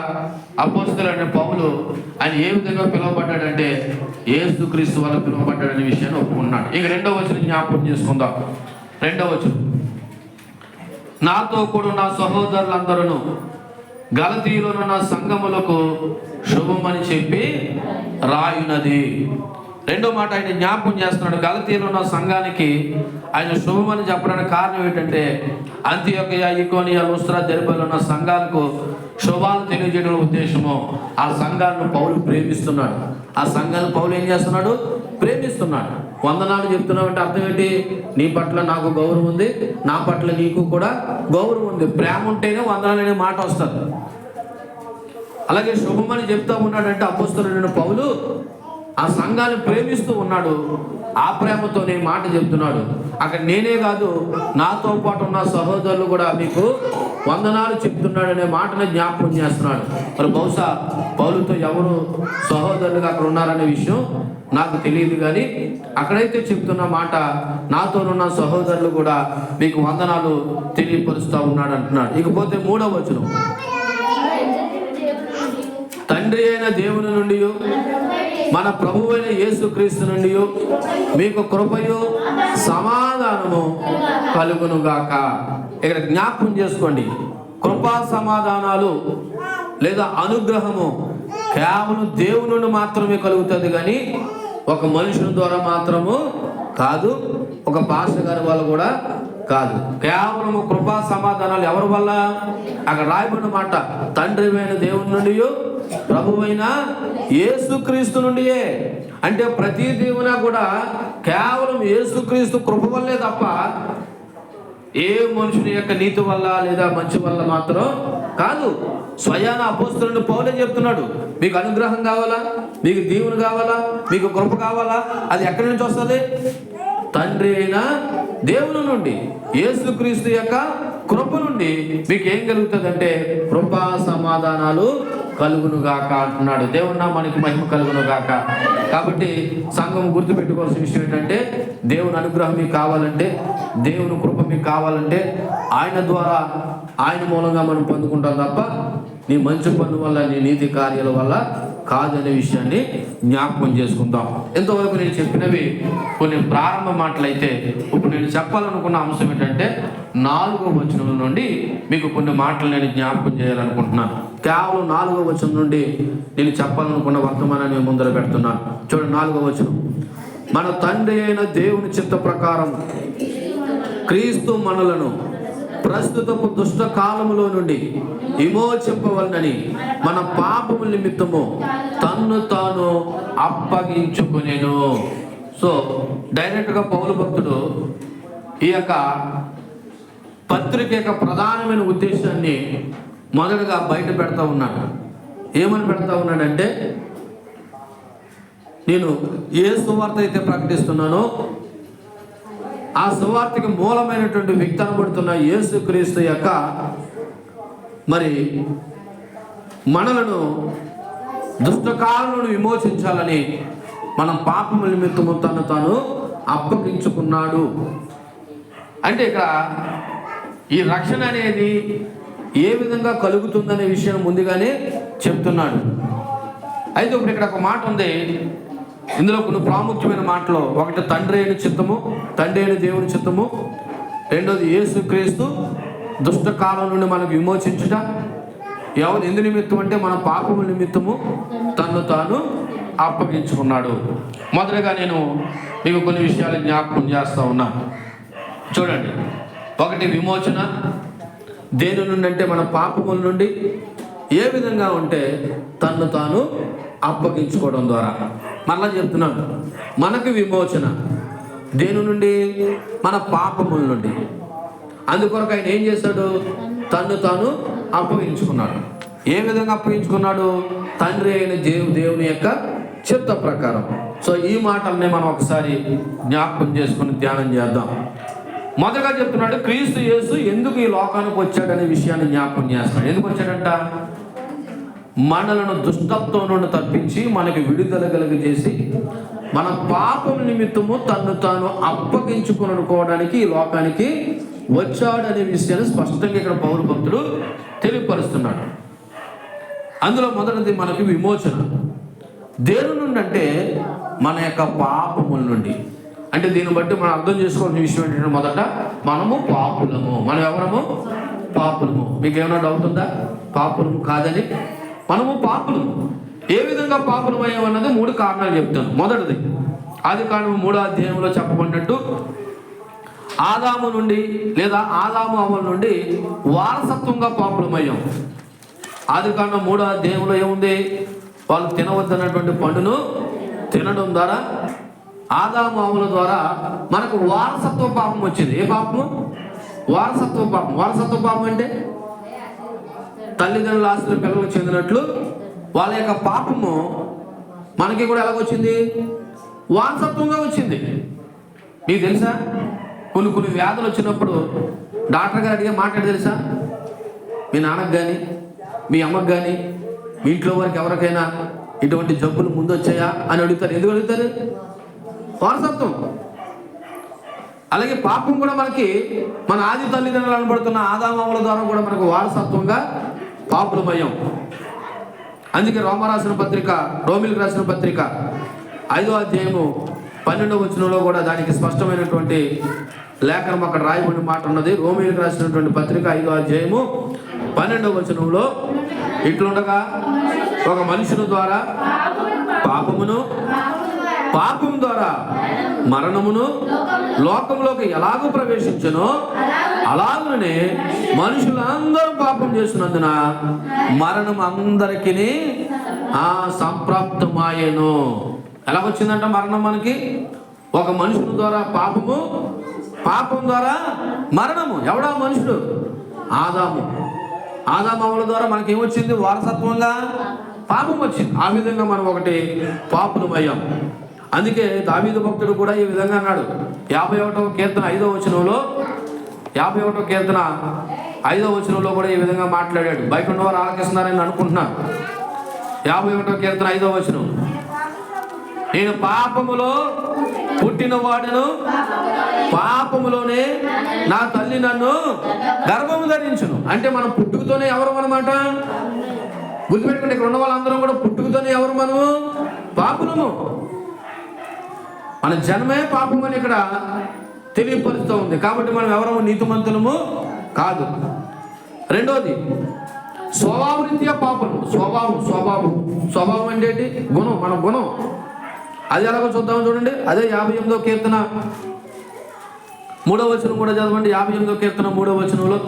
అపోస్తలుడైన పౌలు ఆయన ఏ విధంగా పిలువబడ్డాడంటే యేసుక్రీస్తు వల్ల పిలువబడ్డాడనే విషయాన్ని ఒప్పుకున్నాడు. ఇక 2వ వచనం జ్ఞాపకం చేసుకుందాం. 2వ వచనం. నాతో కూడా నా సహోదరులందరూ గలతీయులోనున్న సంఘములకు శుభమని చెప్పి రాయునది. రెండో మాట ఆయన జ్ఞాపకం చేస్తున్నాడు. గలతీయులో ఉన్న సంఘానికి ఆయన శుభమని చెప్పడానికి కారణం ఏంటంటే, అంతియోకియ, ఇకోనియ, లుస్త్రా, దెర్బేలో ఉన్న సంఘాలకు శుభాలు తెలియజేయడం ఉద్దేశము. ఆ సంఘాలను పౌలు ప్రేమిస్తున్నాడు. ఆ సంఘాలను పౌలు ఏం చేస్తున్నాడు? ప్రేమిస్తున్నాడు. వందనాలు చెప్తున్నావు అంటే అర్థం ఏంటి? నీ పట్ల నాకు గౌరవం ఉంది, నా పట్ల నీకు కూడా గౌరవం ఉంది. ప్రేమ ఉంటేనే వందనాలు అనే మాట వస్తుంది. అలాగే శుభమని చెప్తా ఉన్నాడంటే అపోస్తలుడైన పౌలు ఆ సంఘాన్ని ప్రేమిస్తూ ఉన్నాడు. ఆ ప్రేమతోనే మాట చెప్తున్నాడు. అక్కడ నేనే కాదు, నాతో పాటు ఉన్న సహోదరులు కూడా మీకు వందనాలు చెప్తున్నాడనే మాటను జ్ఞాపకం చేస్తున్నాడు. మరి బహుశా పౌలుతో ఎవరు సహోదరులుగా అక్కడ ఉన్నారనే విషయం నాకు తెలియదు, కానీ అక్కడైతే చెప్తున్న మాట, నాతోనున్న సహోదరులు కూడా మీకు వందనాలు తెలియపరుస్తూ ఉన్నాడు అంటున్నాడు. ఇకపోతే 3వ వచనం. తండ్రి అయిన దేవుని నుండి మన ప్రభువైన యేసుక్రీస్తు నుండి మీకు కృపయు సమాధానము కలుగునుగాక. ఇక్కడ జ్ఞాపకం చేసుకోండి, కృపా సమాధానాలు లేదా అనుగ్రహము కేవలం దేవుని నుండి మాత్రమే కలుగుతుంది, కానీ ఒక మనుషుని ద్వారా మాత్రము కాదు, ఒక పాస్టర్ గారి వల్ల కూడా కాదు. కేవలం కృపా సమాధానాలు ఎవరి వల్ల? అక్కడ రాయబడిన మాట, తండ్రి అయిన దేవుని నుండి, ప్రభువైన యేసుక్రీస్తు నుండియే. అంటే ప్రతి దేవున కూడా కేవలం యేసుక్రీస్తు కృప వల్లే తప్ప ఏ మనుషుని యొక్క నీతి వల్ల లేదా మంచి వల్ల మాత్రం కాదు. స్వయాన అపోస్తలుడు పౌలే చెప్తున్నాడు, మీకు అనుగ్రహం కావాలా, మీకు దీవెన కావాలా, మీకు కృప కావాలా, అది ఎక్కడి నుంచి వస్తుంది? తండ్రి అయిన దేవుని నుండి, యేసుక్రీస్తు యొక్క కృప నుండి మీకు ఏం కలుగుతుంది అంటే కృపా సమాధానాలు కలుగును గాక అంటున్నాడు. దేవుని నామానికి మహిమ కలుగును గాక. కాబట్టి సంఘం గుర్తుపెట్టుకోవాల్సిన విషయం ఏంటంటే, దేవుని అనుగ్రహం మీకు కావాలంటే, దేవుని కృప మీకు కావాలంటే ఆయన ద్వారా, ఆయన మూలంగా మనం పొందుకుంటాం తప్ప నీ మంచి పనుల వల్ల, నీ నీతి కార్యాల వల్ల కాదనే విషయాన్ని జ్ఞాపకం చేసుకుందాం. ఎంతవరకు నేను చెప్పినవి కొన్ని ప్రారంభ మాటలైతే, ఇప్పుడు నేను చెప్పాలనుకున్న అంశం ఏంటంటే 4వ వచనం నుండి మీకు కొన్ని మాటలు నేను జ్ఞాపకం చేయాలనుకుంటున్నాను. కేవలం 4వ వచనం నుండి నేను చెప్పాలనుకున్న వర్తమానాన్ని ముందర పెడుతున్నాను. చూడండి, 4వ వచనం, మన తండ్రి అయిన దేవుని చిత్త ప్రకారం క్రీస్తు మనలను ప్రస్తుతపు దుష్ట కాలములో నుండి విమోచింపవలనని మన పాపముల నిమిత్తము తన్ను తాను అప్పగించుకునేను. సో డైరెక్ట్గా పౌలు భక్తుడు ఈ యొక్క పత్రిక యొక్క ప్రధానమైన ఉద్దేశాన్ని మొదటగా బయట పెడతా ఉన్నాడు. ఏమని పెడతా ఉన్నాడంటే, నేను ఏ సువార్త అయితే ప్రకటిస్తున్నానో ఆ సువార్తకి మూలమైనటువంటి వ్యక్తి అనబడుతున్న యేసుక్రీస్తు యొక్క మరి మనలను దుష్టకాలను విమోచించాలని మనం పాపముల నిమిత్తము తను తాను అప్పగించుకున్నాడు. అంటే ఇక్కడ ఈ రక్షణ అనేది ఏ విధంగా కలుగుతుందనే విషయం ముందుగానే చెప్తున్నాడు. అయితే ఇప్పుడు ఇక్కడ ఒక మాట ఉంది, ఇందులో కొన్ని ప్రాముఖ్యమైన మాటలు. ఒకటి తండ్రి అయిన చిత్తము, తండ్రి అయిన దేవుని చిత్తము. రెండోది యేసుక్రీస్తు దుష్టకాలం నుండి మనకు విమోచించుట. ఎందు నిమిత్తం అంటే మన పాపముల నిమిత్తము తన్ను తాను అప్పగించుకున్నాడు. మొదటగా నేను మీకు కొన్ని విషయాలు జ్ఞాపకం చేస్తూ ఉన్నా. చూడండి, ఒకటి విమోచన. దేని నుండి అంటే మన పాపముల నుండి. ఏ విధంగా ఉంటే తన్ను తాను అప్పగించుకోవడం ద్వారా. మరలా చెప్తున్నాను, మనకు విమోచన దేని నుండి? మన పాపముల నుండి. అందుకొరకు ఆయన ఏం చేశాడు? తన్ను తాను అప్పగించుకున్నాడు. ఏ విధంగా అప్పగించుకున్నాడు? తండ్రి అయిన దేవుని యొక్క చిత్త ప్రకారం. సో ఈ మాటల్ని మనం ఒకసారి జ్ఞాపకం చేసుకుని ధ్యానం చేద్దాం. మొదటగా చెప్తున్నాడు, క్రీస్తు యేసు ఎందుకు ఈ లోకానికి వచ్చాడనే విషయాన్ని జ్ఞాపకం చేస్తున్నాడు. ఎందుకు వచ్చాడంట? మనలను దుష్టత్వం నుండి తప్పించి మనకి విడుదల కలుగజేసి మన పాపం నిమిత్తము తన్ను తాను అప్పగించుకోవడానికి ఈ లోకానికి వచ్చాడనే విషయాన్ని స్పష్టంగా ఇక్కడ పౌలు భక్తుడు తెలియపరుస్తున్నాడు. అందులో మొదటిది మనకి విమోచన. దేని నుండి అంటే మన యొక్క పాపముల నుండి. అంటే దీన్ని బట్టి మనం అర్థం చేసుకోవాల్సిన విషయం ఏంటంటే, మొదట మనము పాపులము. మనం ఎవరము? పాపులము. మీకు ఏమైనా డౌట్ ఉందా పాపులము కాదని? మనము పాపులము. ఏ విధంగా పాపులం అయ్యామన్నది 3 కారణాలు చెప్తాను. మొదటిది, ఆదికాండం 3వ అధ్యాయంలో చెప్పబడినట్టు ఆదాము నుండి లేదా ఆదాము అవ్వల నుండి వారసత్వంగా పాపులమయ్యాం. ఆదికాండం 3వ అధ్యాయంలో ఏముంది? వాళ్ళు తినవద్దన్నటువంటి పండును తినడం ద్వారా ఆదాము అవ్వల ద్వారా మనకు వారసత్వ పాపం వచ్చింది. ఏ పాపము? వారసత్వ పాపం. వారసత్వ పాపం అంటే తల్లిదండ్రుల ఆస్తులు పిల్లలకు చెందినట్లు వాళ్ళ యొక్క పాపము మనకి కూడా ఎలాగొచ్చింది? వారసత్వంగా వచ్చింది. మీకు తెలుసా, కొన్ని వ్యాధులు వచ్చినప్పుడు డాక్టర్ గారు అడిగే మాట తెలుసా? మీ నాన్నకు కానీ మీ అమ్మకు కానీ మీ ఇంట్లో వారికి ఎవరికైనా ఇటువంటి జబ్బులు ముందు వచ్చాయా అని అడుగుతారు. ఎందుకు అడుగుతారు? వారసత్వం. అలాగే పాపం కూడా మనకి మన ఆది తల్లిదండ్రులు అనబడుతున్న ఆదామవ్వల ద్వారా కూడా మనకు వారసత్వంగా పాపులమయ్యాం. అందుకే రోమిలకు రాసిన పత్రిక 5వ అధ్యాయము 12వ వచనంలో కూడా దానికి స్పష్టమైనటువంటి లేఖనం అక్కడ రాయబడిన మాట ఉన్నది. రోమిలకు రాసినటువంటి పత్రిక 5వ అధ్యాయము 12వ వచనంలో ఇట్లుండగా ఒక మనుషుని ద్వారా పాపమును, పాపం ద్వారా మరణమును లోకంలోకి ఎలాగూ ప్రవేశించునో అలాగనే మనుషులందరూ పాపం చేస్తున్నందున మరణం అందరికీ సంప్రాప్తమాయెను. ఎలాగొచ్చిందంట మరణం మనకి? ఒక మనుషుని ద్వారా పాపము, పాపం ద్వారా మరణము. ఎవడా మనుషుడు? ఆదాము. ఆదామవుల ద్వారా మనకి ఏమొచ్చింది? వారసత్వంగా పాపం వచ్చింది. ఆ విధంగా మనం ఒకటి పాపులమయ్యాం. అందుకే దావీదు భక్తుడు కూడా ఈ విధంగా అన్నాడు. 51వ కీర్తన 5వ వచనంలో, 51వ కీర్తన 5వ వచనంలో కూడా ఈ విధంగా మాట్లాడాడు. బయట ఉన్నవారు ఆలకిస్తున్నారని అనుకుంటున్నాను. 51వ కీర్తన 5వ వచనం, నేను పాపములో పుట్టిన వాడును, పాపములోనే నా తల్లి నన్ను గర్భము ధరించును. అంటే మనం పుట్టుకతోనే ఎవరు అన్నమాట? గుర్తుపెట్టుకుంటే ఇక్కడ ఉన్న వాళ్ళందరం కూడా పుట్టుకతోనే ఎవరు? మనము పాపులము. మన జన్మే పాపం అని ఇక్కడ తెలియపరుస్తూ ఉంది. కాబట్టి మనం ఎవరము నీతిమంతులము కాదు. రెండోది స్వభావరీత్యా పాపం. స్వభావం అంటే ఏంటి? గుణం, మన గుణం. అది ఎలాగో చూద్దామని చూడండి. అదే 58వ కీర్తన 3వ వచనం కూడా చదవండి. 58వ కీర్తన 3వ వచనంలో,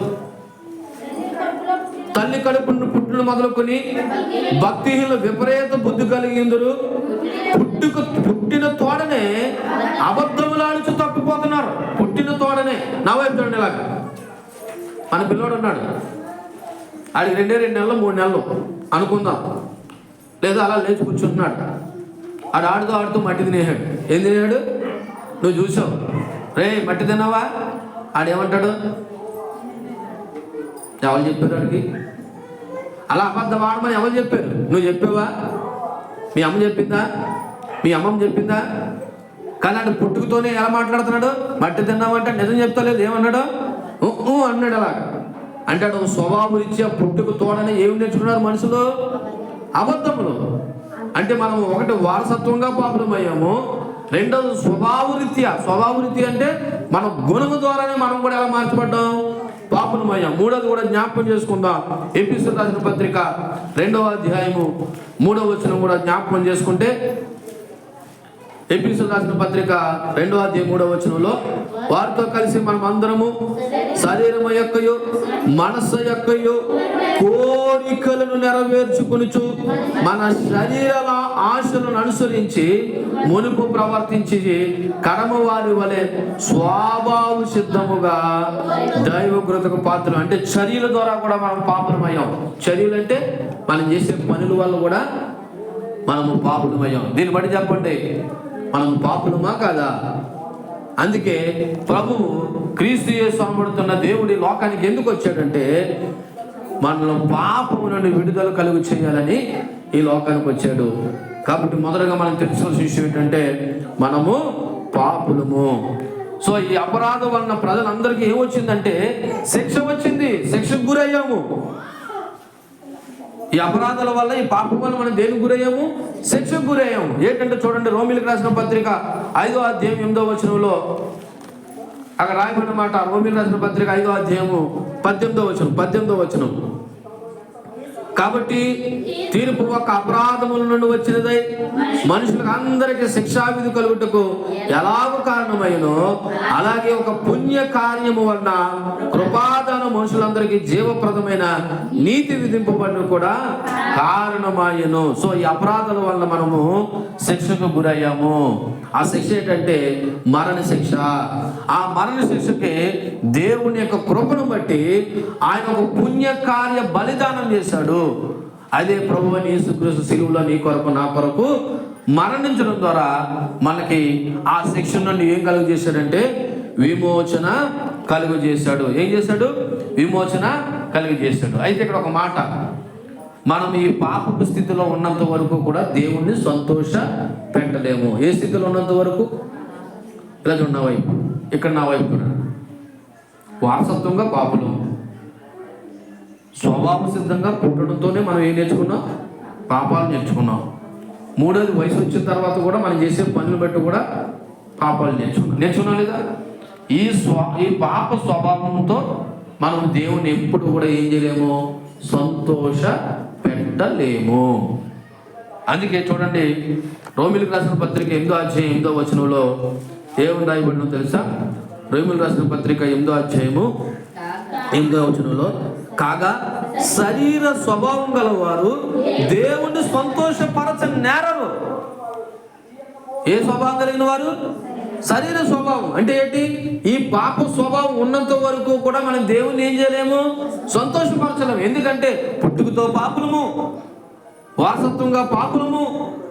తల్లి కడుపును పుట్టును మొదలుకొని భక్తిహీనులు విపరీత బుద్ధి కలిగిందరు, పుట్టిన తోడనే అబద్ధములాడుచు తప్పిపోతున్నారు. పుట్టిన తోడనే. నా వైపు చూడండి. ఇలాగ మన పిల్లోడు ఉన్నాడు, ఆడికి 2 నెలలు 3 నెలలు అనుకుందాం, లేదా అలా లేచి కూర్చుంటున్నాడు. ఆడు ఆడుతూ మట్టి తినేసాడు. ఏం తినేసాడు? నువ్వు చూసావు. రే మట్టి తిన్నావా? ఆడేమంటాడు? ఎవరు చెప్పారు ఆడికి? అలా అబద్ధం ఆడమని ఎవరు చెప్పారు? నువ్వు చెప్పావా? మీ అమ్మ చెప్పిందా? మీ అమ్మమ్మ చెప్పిందా? కానీ ఆడు పుట్టుకతోనే ఎలా మాట్లాడుతున్నాడు? మట్టి తిన్నావంటే నిజం చెప్తలేదు. ఏమన్నాడు? అన్నాడు. అలా అంటే ఆడు స్వభావరీత్యా పుట్టుకు తోడని ఏమి నేర్చుకున్నారు మనుషులు? అబద్ధములు. అంటే మనం ఒకటి వారసత్వంగా పాపులమయ్యాము, రెండోది స్వభావరీత్యా అంటే మన గుణము ద్వారానే మనం కూడా ఎలా మార్చబడ్డాం? పాపులమయ్యాం. మూడోది కూడా జ్ఞాపకం చేసుకుందాం. ఎఫెసీయులకు రాసిన పత్రిక 2వ అధ్యాయము 3వ వచనం కూడా జ్ఞాపకం చేసుకుంటే, ఎఫెసీయులకు రాసిన పత్రిక 2వ అధ్యాయం 3వ వచనంలో, వారితో కలిసి మనం అందరము శరీరము యొక్కయు మనస్సు యొక్కయు కోరికలను నెరవేర్చుకొనుచు మన శరీరాల ఆశలను అనుసరించి మునుపు ప్రవర్తించి కడమ వారి వలె స్వభావ సిద్ధముగా దైవకృతకు పాత్రలు. అంటే చర్యల ద్వారా కూడా మనం పాపులమయ్యాం. చర్యలు అంటే మనం చేసే పనుల వల్ల కూడా మనము పాపులమయ్యాం. దీన్ని బట్టి చెప్పండి, మనం పాపులమా కాదా? అందుకే ప్రభువు క్రీస్తు యేసు అనబడుతున్న దేవుడి లోకానికి ఎందుకు వచ్చాడంటే, మనలో పాపము నుండి విడుదల కలుగు చేయాలని ఈ లోకానికి వచ్చాడు. కాబట్టి మొదటగా మనం తెలుసుకోవాల్సిన విషయం ఏంటంటే, మనము పాపులము. సో ఈ అపరాధం వలన ప్రజలందరికీ ఏమొచ్చిందంటే శిక్ష వచ్చింది. శిక్షకు గురయ్యాము. ఈ అపరాధాల వల్ల, ఈ పాపం వల్ల మనం దేనికి గురయ్యాము? శిక్షకు గురయ్యాము. ఏంటంటే చూడండి, రోమీయులకు రాసిన పత్రిక 5వ అధ్యాయం 8వ వచనంలో అక్కడ రాయబడిన మాట. రోమీయులకు రాసిన పత్రిక 5వ అధ్యాయము 18వ వచనం. కాబట్టి తీర్పు ఒక అపరాధముల నుండి వచ్చినదై మనుషులకు అందరికీ శిక్షావిధి కలుగుటకు ఎలాగో కారణమైనో, అలాగే ఒక పుణ్య కార్యము వలన కృపాదాన మనుషులందరికీ జీవప్రదమైన నీతి విధింపబడిన కూడా కారణమాయను. సో ఈ అపరాధాల వలన మనము శిక్షకు గురయ్యాము. ఆ శిక్ష ఏంటంటే మరణ శిక్ష. ఆ మరణ శిక్షకి దేవుని యొక్క కృపను బట్టి ఆయన ఒక పుణ్య కార్య బలిదానం చేశాడు. అదే ప్రభువైన యేసుక్రీస్తు సిలువలో నీ కొరకు నా కొరకు మరణించడం ద్వారా మనకి ఆ శిక్ష నుండి ఏం కలుగు చేశాడంటే విమోచన కలుగు చేశాడు. ఏం చేశాడు? విమోచన కలుగు చేశాడు. అయితే ఇక్కడ ఒక మాట, మనం ఈ పాపపు స్థితిలో ఉన్నంత వరకు కూడా దేవుణ్ణి సంతోష పెట్టలేము. ఏ స్థితిలో ఉన్నంత వరకు? ఇలా చూడు, నా వైపు, ఇక్కడ నా వైపు కూడా వారసత్వంగా పాపులు. స్వభావ సిద్ధంగా పుట్టడంతోనే మనం ఏం నేర్చుకున్నాం? పాపాలు నేర్చుకున్నాం. మూడోది వయసు వచ్చిన తర్వాత కూడా మనం చేసే పనులు బట్టి కూడా పాపాలు నేర్చుకున్నాం లేదా? ఈ పాప స్వభావంతో మనం దేవుని ఎప్పుడు కూడా ఏం చేయలేము? సంతోష పెట్టలేము. అందుకే చూడండి, రోమిలకు రాసిన పత్రిక 8వ అధ్యాయం 8వ వచనంలో ఏమని రాయబడినో తెలుసా? రోమిలకు రాసిన పత్రిక 8వ అధ్యాయము 8వ వచనంలో, కాగా శరీర స్వభావం గలవారు దేవుణ్ణి సంతోషపరచనేరరు. ఏ స్వభావం కలిగిన వారు? శరీర స్వభావం. అంటే ఏంటి? ఈ పాప స్వభావం ఉన్నంత వరకు కూడా మనం దేవుణ్ణి ఏం చేయలేము, సంతోషపరచలేము. ఎందుకంటే పుట్టుకతో పాపులము, వారసత్వంగా పాపులము,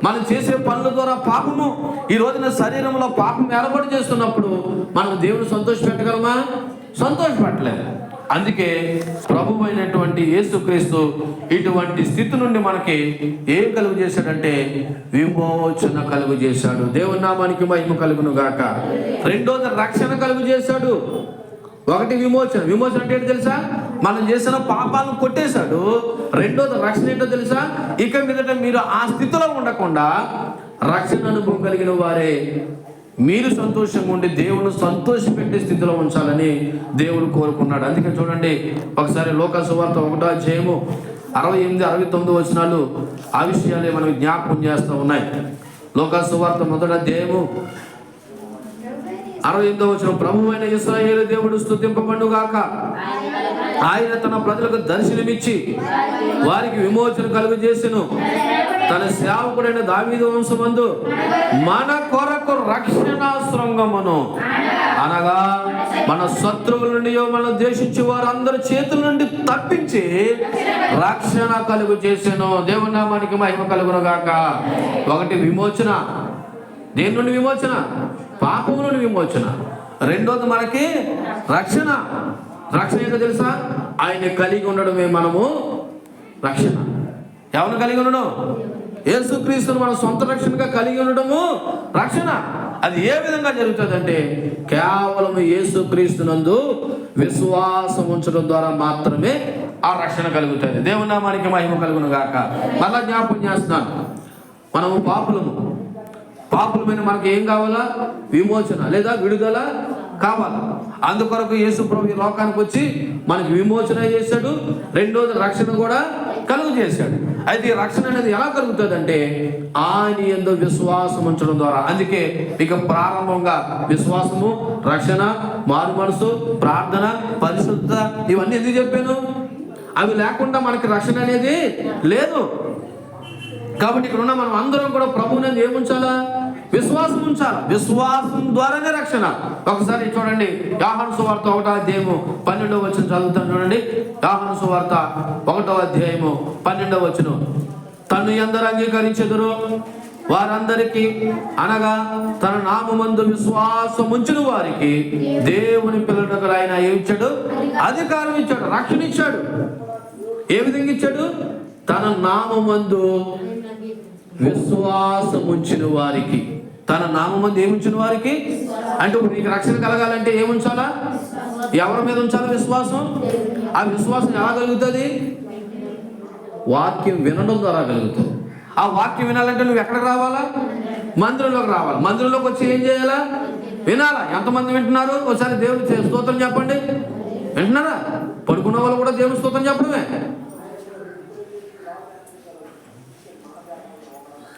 మనం చేసే పనుల ద్వారా పాపము. ఈ రోజున శరీరంలో పాపం ఏర్పాటు చేస్తున్నప్పుడు మనం దేవుని సంతోషపెట్టగలమా? సంతోషపెట్టలేము. అందుకే ప్రభువు అయినటువంటి యేసుక్రీస్తు ఇటువంటి స్థితి నుండి మనకి ఏం కలుగు చేశాడంటే విమోచన కలుగు చేశాడు. దేవుని నామానికి మహిమ కలుగును గాక. రెండోది రక్షణ కలుగు చేశాడు. ఒకటి విమోచన. విమోచన అంటే ఏంటో తెలుసా? మనం చేసిన పాపాలను కొట్టేశాడు. రెండోది రక్షణ ఏంటో తెలుసా? ఇక మీదట మీరు ఆ స్థితిలో ఉండకుండా రక్షణ అనుభవం కలిగిన వారే మీరు సంతోషంగా ఉండి దేవుని సంతోషపెట్టే స్థితిలో ఉంచాలని దేవుడు కోరుకున్నాడు. అందుకే చూడండి, ఒకసారి లోకాసు సువార్త 1వ అధ్యాయము 68, 69 వచనాలు ఆ విషయాలే మనం జ్ఞాపకం చేస్తూ ఉన్నాయి. లోకాసు సువార్త 1వ అధ్యాయము 68వ వచనం, ప్రభువైన ఇశ్రాయేలు దేవుడు స్తుతింపబడుగాక. ఆయన తన ప్రజలకు దర్శనమిచ్చి వారికి విమోచన కలుగు చేసెను. తన సేవకుడైన దావీదు వంశమందు మన కొరకు రక్షణ శృంగమును, అనగా మన శత్రువుల నుండి మనం ద్వేషించే వారందరి చేతుల నుండి తప్పించి రక్షణ కలుగు చేసెను. దేవుని నామానికి మహిమ కలుగును గాక. ఒకటి విమోచన. దేని నుండి విమోచన? పాపము నుండి విమోచన. రెండోది మనకి రక్షణ. రక్షణ ఏంటో తెలుసా? ఆయన కలిగి ఉండడమే మనము రక్షణ. ఎవరిని కలిగి ఉండడం? యేసుక్రీస్తును మన సొంత రక్షణగా కలిగి ఉండడము రక్షణ. అది ఏ విధంగా జరుగుతుందంటే కేవలం యేసుక్రీస్తునందు విశ్వాసం ఉంచడం ద్వారా మాత్రమే ఆ రక్షణ కలుగుతుంది. దేవుని నామానికి మహిమ కలుగును గాక. మళ్ళా జ్ఞాపకం చేస్తున్నాను, మనము పాపులమైన మనకి ఏం కావాలా? విమోచన లేదా విడుదల కావాలా. అందుకొరకు యేసు ప్రభు ఈ లోకానికి వచ్చి మనకి విమోచన చేశాడు. రెండోది రక్షణ కూడా కలుగు చేశాడు. అయితే ఈ రక్షణ అనేది ఎలా కలుగుతుందంటే ఆయన యందు విశ్వాసం ఉంచడం ద్వారా. అందుకే ఇక ప్రారంభంగా విశ్వాసము, రక్షణ, మారు మనసు, ప్రార్థన, పరిశుద్ధత, ఇవన్నీ ఎందుకు చెప్పాను? అవి లేకుండా మనకి రక్షణ అనేది లేదు. కాబట్టి ఇక్కడ ఉన్న మనం అందరం కూడా ప్రభువుని ఏముంచాలా? విశ్వాసం ఉంచాలి. విశ్వాసం ద్వారానే రక్షణ. ఒకసారి చూడండి, యోహాను సువార్త 1వ అధ్యాయము 12వ వచనం చదువుతాను చూడండి. యోహాను సువార్త 1వ అధ్యాయము 12వ వచనం, తన్ను ఎందరు అంగీకరించెదరో వారందరికీ, అనగా తన నామమందు విశ్వాసం ఉంచిన వారికి దేవుని పిల్లలకు ఆయన ఏమిచ్చాడు? అధికారం ఇచ్చాడు, రక్షణ ఇచ్చాడు. ఏ విధంగా ఇచ్చాడు? తన నామమందు విశ్వాసం ఉంచిన వారికి. తన నామమందు ఏముంచిన వారికి అంటే ఇప్పుడు నీకు రక్షణ కలగాలంటే ఏముంచాలా? ఎవరి మీద ఉంచాలా విశ్వాసం? ఆ విశ్వాసం ఎలా కలుగుతుంది? వాక్యం వినడం ద్వారా కలుగుతుంది. ఆ వాక్యం వినాలంటే నువ్వు ఎక్కడికి రావాలా? మందిరంలోకి రావాలి. మందిరంలోకి వచ్చి ఏం చేయాలా? వినాలా. ఎంతమంది వింటున్నారు? ఒకసారి దేవుని స్తోత్రం చెప్పండి. వింటున్నారా? పడుకున్న వాళ్ళు కూడా దేవుని స్తోత్రం చెప్పడమే.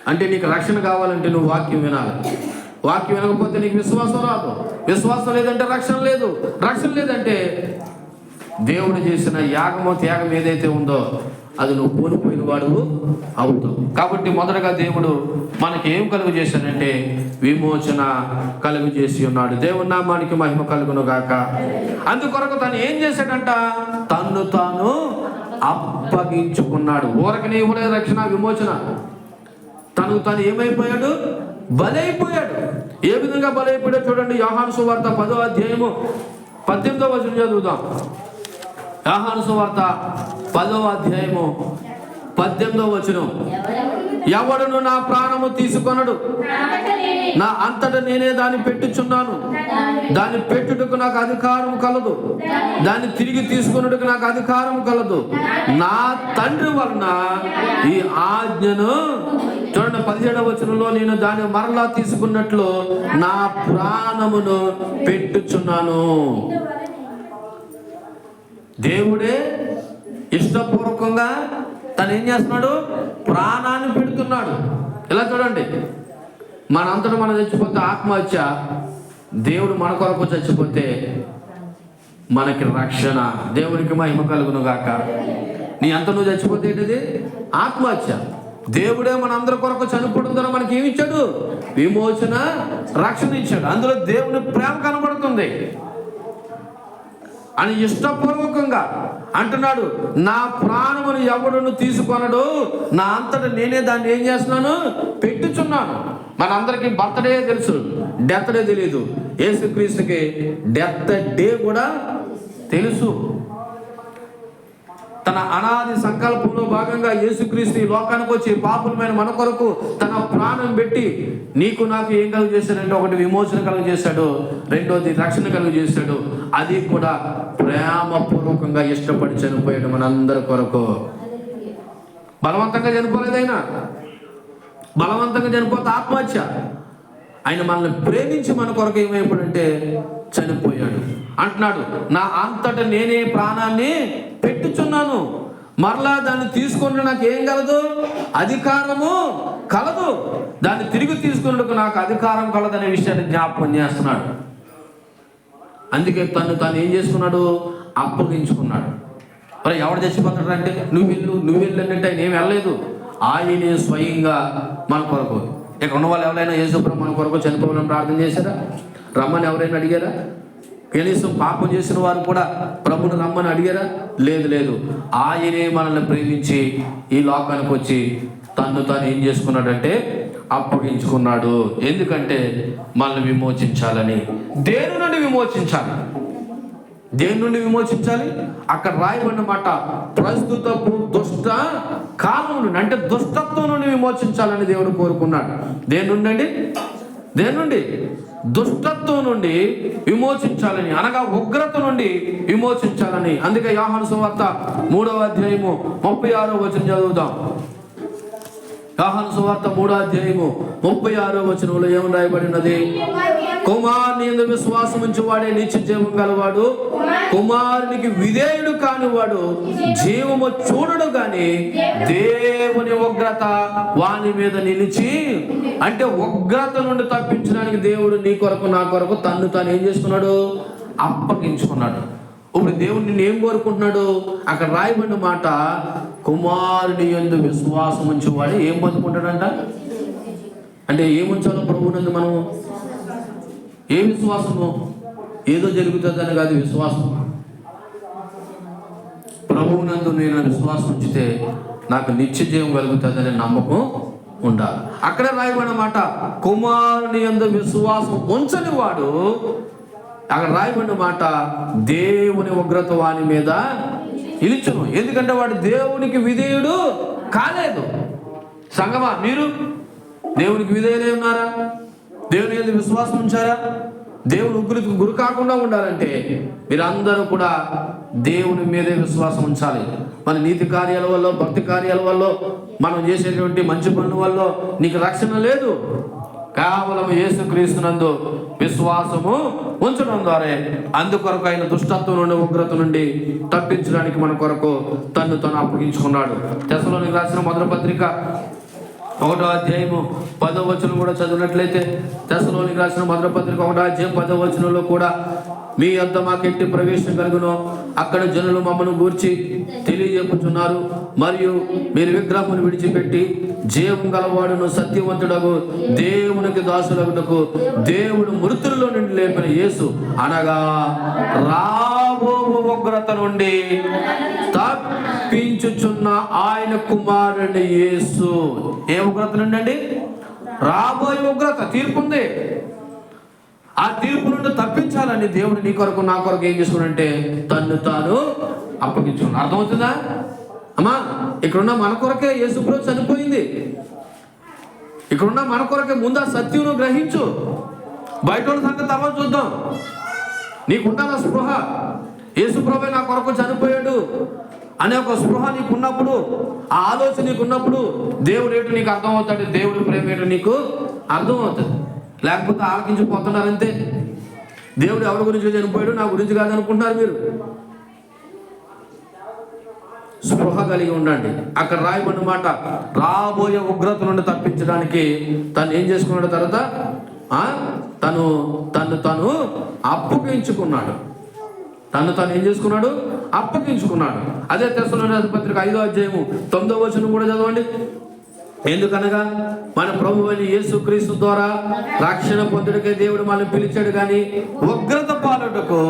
అంటే నీకు రక్షణ కావాలంటే నువ్వు వాక్యం వినాలి. వాక్యం వినకపోతే నీకు విశ్వాసం రాదు. విశ్వాసం లేదంటే రక్షణ లేదు. రక్షణ లేదంటే దేవుడు చేసిన యాగమో త్యాగం ఏదైతే ఉందో అది నువ్వు కోల్పోయిన వాడు అవుతావు. కాబట్టి మొదటగా దేవుడు మనకి ఏం కలుగు చేశాడంటే విమోచన కలుగు చేసి ఉన్నాడు. దేవుని నామానికి మహిమ కలుగును గాక. అందుకొరకు తను ఏం చేశాడంట? తన్ను తాను అప్పగించుకున్నాడు. ఊరకనే ఇవ్వలేదు రక్షణ, విమోచన. తను తాను ఏమైపోయాడు? బలైపోయాడు. ఏ విధంగా బలైపోయాడో చూడండి. యోహాను సువార్త 10వ అధ్యాయము 18వ వచనం చదువుదాం. యోహాను సువార్త 10వ అధ్యాయము 18వ వచనం, ఎవడును నా ప్రాణము తీసుకొనడు, నా అంతటా నేనే దాన్ని పెట్టుచున్నాను. దాన్ని పెట్టుటకు నాకు అధికారం కలదు, దాన్ని తిరిగి తీసుకొనుటకు నాకు అధికారం కలదు. నా తండ్రి వలన ఈ ఆజ్ఞను, చూడండి 17వ వచనంలో, నేను దాన్ని మరలా తీసుకున్నట్లు నా ప్రాణమును పెట్టుచున్నాను. దేవుడే ఇష్టపూర్వకంగా తను ఏం చేస్తున్నాడు? ప్రాణాన్ని పెడుతున్నాడు. ఇలా చూడండి, మనంతటా మనం చచ్చిపోతే ఆత్మహత్య, దేవుడు మన కొరకు చచ్చిపోతే మనకి రక్షణ. దేవునికి మహిమ కలుగును గాక. నీ అంత నువ్వు చచ్చిపోతే ఏంటిది? ఆత్మహత్య. దేవుడే మన అందరి కొరకు చనిపోవడం ద్వారా మనకి ఏమి ఇచ్చాడు? విమోచన, రక్షణ ఇచ్చాడు. అందులో దేవుని ప్రేమ కనబడుతుంది. అని ఇష్టపూర్వకంగా అంటున్నాడు, నా ప్రాణమును ఎవడును తీసుకొనడు, నా అంతటా నేనే దాన్ని ఏం చేస్తున్నాను? పెట్టుచున్నాను. మనందరికీ బర్త్డే తెలుసు, డెత్ డే తెలియదు. యేసుక్రీస్తుకి డెత్ డే కూడా తెలుసు. తన అనాది సంకల్పంలో భాగంగా యేసుక్రీస్తు ఈ లోకానికి వచ్చి పాపులమైన మన కొరకు తన ప్రాణం పెట్టి నీకు నాకు ఏం కలుగు చేశాడంటే, ఒకటి విమోచన కలుగు చేశాడు, రెండోది రక్షణ కలుగు చేశాడు. అది కూడా ప్రేమపూర్వకంగా ఇష్టపడి చనిపోయాడు మనందరి కొరకు. బలవంతంగా చనిపోలేదైనా, బలవంతంగా చనిపోతే ఆత్మహత్య. ఆయన మనల్ని ప్రేమించి మన కొరకు ఏమైపోయాడంటే చనిపోయాడు. అంటున్నాడు, నా అంతటా నేనే ప్రాణాన్ని పెట్టుచున్నాను, మరలా దాన్ని తీసుకుంటే నాకు ఏం కలదు? అధికారము కలదు. దాన్ని తిరిగి తీసుకున్నట్టుకు నాకు అధికారం కలదనే విషయాన్ని జ్ఞాపకం చేస్తున్నాడు. అందుకే తను ఏం చేసుకున్నాడు? అప్పగించుకున్నాడు. మరి ఎవడు చచ్చిపోతాడు అంటే, నువ్వు వెళ్ళు అన్నట్టు ఆయన ఏం వెళ్ళలేదు. ఆయనే స్వయంగా మన కొరకు. ఇక్కడ ఉన్న వాళ్ళు ఎవరైనా యేసుప్రభు మన కొరకు చనిపోవాలని ప్రార్థన చేశారా? రమ్మని ఎవరైనా అడిగారా? కనీసం పాపం చేసిన వారు కూడా ప్రభుని రమ్మని అడిగారా? లేదు. ఆయనే మనల్ని ప్రేమించి ఈ లోకానికి వచ్చి తాను ఏం చేసుకున్నాడంటే అప్పగించుకున్నాడు. ఎందుకంటే మనల్ని విమోచించాలని. దేని నుండి విమోచించాలి? దేని నుండి విమోచించాలి? అక్కడ రాయబడిన మాట, ప్రస్తుతపు దుష్ట కాలం నుండి, అంటే దుష్టత్వం నుండి విమోచించాలని దేవుడు కోరుకున్నాడు. దేని నుండి అండి? దేని నుండి? దుష్టత్వం నుండి విమోచించాలని, అనగా ఉగ్రత నుండి విమోచించాలని. అందుకే యోహాను సువార్త 3వ అధ్యాయము 36వ వచనం చదువుదాం. యోహాను సువార్త 3వ అధ్యాయము 36వ వచనంలో ఏమని రాయబడినది? కుమారుని యందు విశ్వాసం ఉంచువాడే నిత్య జీవం గలవాడు, కుమారునికి విధేయుడు కానివాడు జీవము చూడడు గాని దేవుని ఉగ్రత వాని మీద నిలిచి. అంటే ఉగ్రత నుండి తప్పించడానికి దేవుడు నీ కొరకు నా కొరకు తాను ఏం చేసుకున్నాడు? అప్పగించుకున్నాడు. ఇప్పుడు దేవుడు నిన్ను ఏం కోరుకుంటున్నాడు? అక్కడ రాయబడిన మాట, కుమారుని యందు విశ్వాసం ఉంచేవాడు ఏం పొందుకుంటాడంట? అంటే ఏముంచాలో ప్రభువునందు మనం? ఏ విశ్వాసము? ఏదో జరుగుతుందని కాదు విశ్వాసం. ప్రభువునందు నేను విశ్వాసం ఉంచితే నాకు నిత్య జీవం కలుగుతుందనే నమ్మకం ఉండాలి. అక్కడ రాయబడిన మాట, కుమారుని యందు విశ్వాసం ఉంచని వాడు, అక్కడ రాయబడిన మాట, దేవుని ఉగ్రత వాని మీద నిలిచును. ఎందుకంటే వాడు దేవునికి విధేయుడు కాలేదు. సంగమా, మీరు దేవునికి విధేయులే ఉన్నారా? దేవుని యందు విశ్వాసం ఉంచారా? దేవుని ఉగ్రతకు గురి కాకుండా ఉండాలంటే మీరందరూ కూడా దేవుని మీదే విశ్వాసం ఉంచాలి. మన నీతి కార్యాల వల్ల, భక్తి కార్యాల వల్ల, మనం చేసేటువంటి మంచి పనుల వల్ల నీకు రక్షణ లేదు. కేవలం యేసుక్రీస్తునందు విశ్వాసము ఉంచడం ద్వారా అందుకొరకు ఆయన దుష్టత్వం నుండి, ఉగ్రత నుండి తప్పించడానికి మన కొరకు తను అప్పగించుకున్నాడు. తెస్సలోనికీయులకు రాసిన మొదటి పత్రిక 1వ అధ్యాయము 10వ వచనం కూడా చదివినట్లయితే, తెస్సలోనికీయులకు రాసిన మొదటి పత్రిక 1వ అధ్యాయం 10వ వచనంలో కూడా, మీ యొద్ద మాకెట్టి ప్రవేశం కలుగునో అక్కడ జనులు మమ్మను గూర్చి తెలియజెప్పుచున్నారు, మరియు మీరు విగ్రహమును విడిచిపెట్టి జీవం గలవాడును సత్యవంతుడగు దేవునికి దాసులగుటకు దేవుడు మృతుల్లో నుండి లేపిన యేసు, అనగా రాబో ఉగ్రత నుండి తప్పించుచున్న ఆయన కుమారుని యేసు. ఏ ఉగ్రత నుండి అండి? రాబోయే ఉగ్రత, తీర్పు ఉంది. ఆ తీర్పు నుండి తప్పించాలని దేవుడు నీ కొరకు నా కొరకు ఏం చేసుకున్నంటే తాను అప్పగించుకున్నాడు. అర్థమవుతుందా అమ్మా? ఇక్కడున్న మన కొరకే యేసుప్రభు చనిపోయింది. ఇక్కడున్న మన కొరకే ముందు ఆ సత్యం గ్రహించు. బయట వాళ్ళ సంగతి తర్వాత చూద్దాం. నీకుండాలి స్పృహ, యేసుప్రభు నా కొరకు చనిపోయాడు అనే ఒక స్పృహ నీకున్నప్పుడు, ఆ ఆలోచన నీకున్నప్పుడు దేవుడు ఏంటో నీకు అర్థమవుతాడు, దేవుడి ప్రేమ ఏంటో నీకు అర్థమవుతుంది. లేకపోతే ఆలకించిపోతున్నారంతే. దేవుడు ఎవరి గురించి చనిపోయాడు, నా గురించి కాదనుకుంటున్నారు మీరు. స్పృహ స్పృహ కలిగి ఉండండి. అక్కడ రాయబడిన మాట, రాబోయే ఉగ్రత నుండి తప్పించడానికి తను ఏం చేసుకున్నాడు? తర్వాత తను అప్పగించుకున్నాడు. తను ఏం చేసుకున్నాడు? అప్పగించుకున్నాడు. అదే తెస్సలోనికీయుల పత్రిక 5వ అధ్యాయము 9వ వచనం కూడా చదవండి. ఎందుకనగా మన ప్రభువు అయిన యేసుక్రీస్తు ద్వారా రక్షణ పొందుటకే దేవుడు మనల్ని పిలిచాడు, కానీ ఉగ్రత పాలుటకు.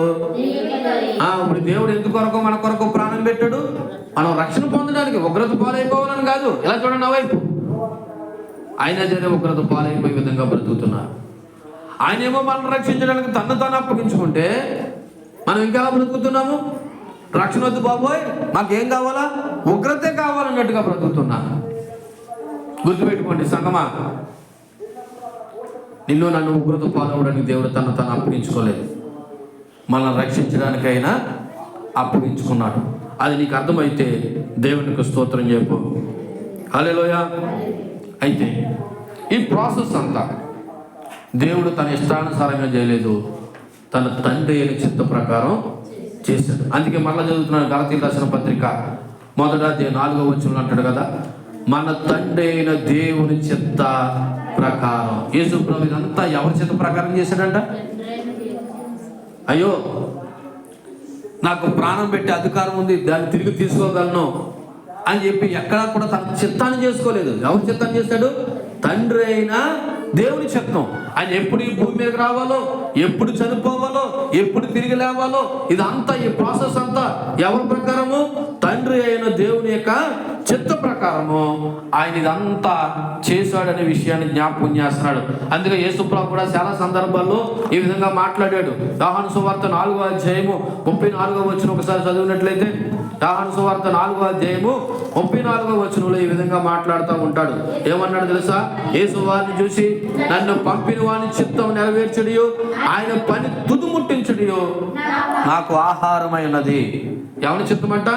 ఇప్పుడు దేవుడు ఎందుకొరకు మన కొరకు ప్రాణం పెట్టాడు? మనం రక్షణ పొందడానికి, ఉగ్రత పాలైపోవాలని కాదు. ఇలా చూడండి, వైపు ఆయన సరే ఉగ్రత పాలైపోయే విధంగా బ్రతుకుతున్నారు. ఆయన ఏమో మనల్ని రక్షించడానికి తను అప్పగించుకుంటే మనం ఇంకా బ్రతుకుతున్నాము. రక్షణ వద్దు బాబోయ్, మాకేం కావాలా? ఉగ్రతే కావాలన్నట్టుగా బ్రతుకుతున్నాను. గుర్తుపెట్టుకోండి సంగమా, నిన్ను నన్ను ఉగ్రత పాలవడానికి దేవుడు తను అప్పగించుకోలేదు, మనల్ని రక్షించడానికైనా అప్పగించుకున్నాడు. అది నీకు అర్థమైతే దేవునికి స్తోత్రం చెప్పు. హల్లెలూయా. అయితే ఈ ప్రాసెస్ అంతా దేవుడు తన ఇష్టానుసారంగా చేయలేదు, తన తండ్రి అయిన చిత్త ప్రకారం చేశాడు. అందుకే మళ్ళీ చదువుతున్నాను, గలతీయులకు రాసిన పత్రిక 1వ అధ్యాయం 4వ వచనంలో అంటాడు కదా, మన తండ్రి అయిన దేవుని చిత్త ప్రకారం. యేసు ప్రభు ఇదంతా ఎవరి చిత్త ప్రకారం చేశాడంట? అయ్యో నాకు ప్రాణం పెట్టే అధికారం ఉంది, దాన్ని తిరిగి తీసుకోగలను అని చెప్పి ఎక్కడా కూడా తన చిత్తాన్ని చేసుకోలేదు. ఎవరి చిత్తాన్ని చేశాడు? తండ్రి అయిన దేవుని చిత్తం. ఆయన ఎప్పుడు ఈ భూమి మీదకి రావాలో, ఎప్పుడు చనిపోవాలో, ఎప్పుడు తిరిగి లేవాలో, ఇదంతా ఈ ప్రాసెస్ అంతా ఎవరి ప్రకారము? తండ్రి అయిన దేవుని యొక్క చిత్త ప్రకారము ఆయన ఇదంతా చేశాడనే విషయాన్ని జ్ఞాపకం చేస్తున్నాడు. అందుకే యేసుప్రభు కూడా చాలా సందర్భాల్లో ఈ విధంగా మాట్లాడాడు. యోహాను సువార్త 4వ అధ్యాయము 34వ వచనం ఒకసారి చదివినట్లయితే, యోహాను సువార్త 4వ అధ్యాయము 34వ వచనంలో ఈ విధంగా మాట్లాడుతూ ఉంటాడు. ఏమన్నాడు తెలుసా? యేసు వారిని చూసి, నన్ను పంపిన వాని చిత్తం నెరవేర్చుడియో, ఆయన పని తుదుముట్టించుడియో నాకు ఆహారమై ఉన్నది. ఎవరి చిత్తమంట?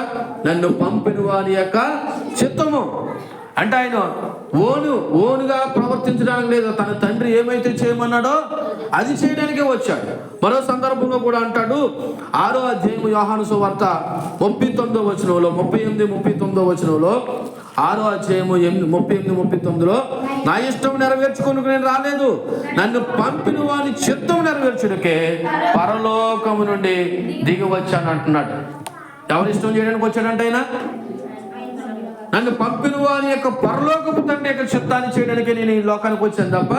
నన్ను పంపిన వాని యొక్క చిత్తము. అంటే ఆయన ఓనుగా ప్రవర్తించడానికి లేదు, తన తండ్రి ఏమైతే చేయమన్నాడో అది చేయడానికే వచ్చాడు. మరో సందర్భంలో కూడా అంటాడు, 6వ అధ్యాయము యోహాను సువార్త 38వ వచనంలో, 38-39వ వచనంలో, 6వ అధ్యాయము 38-39లో, నా ఇష్టం నెరవేర్చుకుని నేను రాలేదు, నన్ను పంపిన వాని చిత్తం నెరవేర్చుడికే పరలోకము నుండి దిగి వచ్చాను అంటున్నాడు. ఎవరి ఇష్టం చేయడానికి వచ్చాడంటే ఆయన? నన్ను పంపిన వారి యొక్క పరలోకపు తండ్రి యొక్క చిత్తాన్ని చేయడానికి నేను ఈ లోకానికి వచ్చాను తప్ప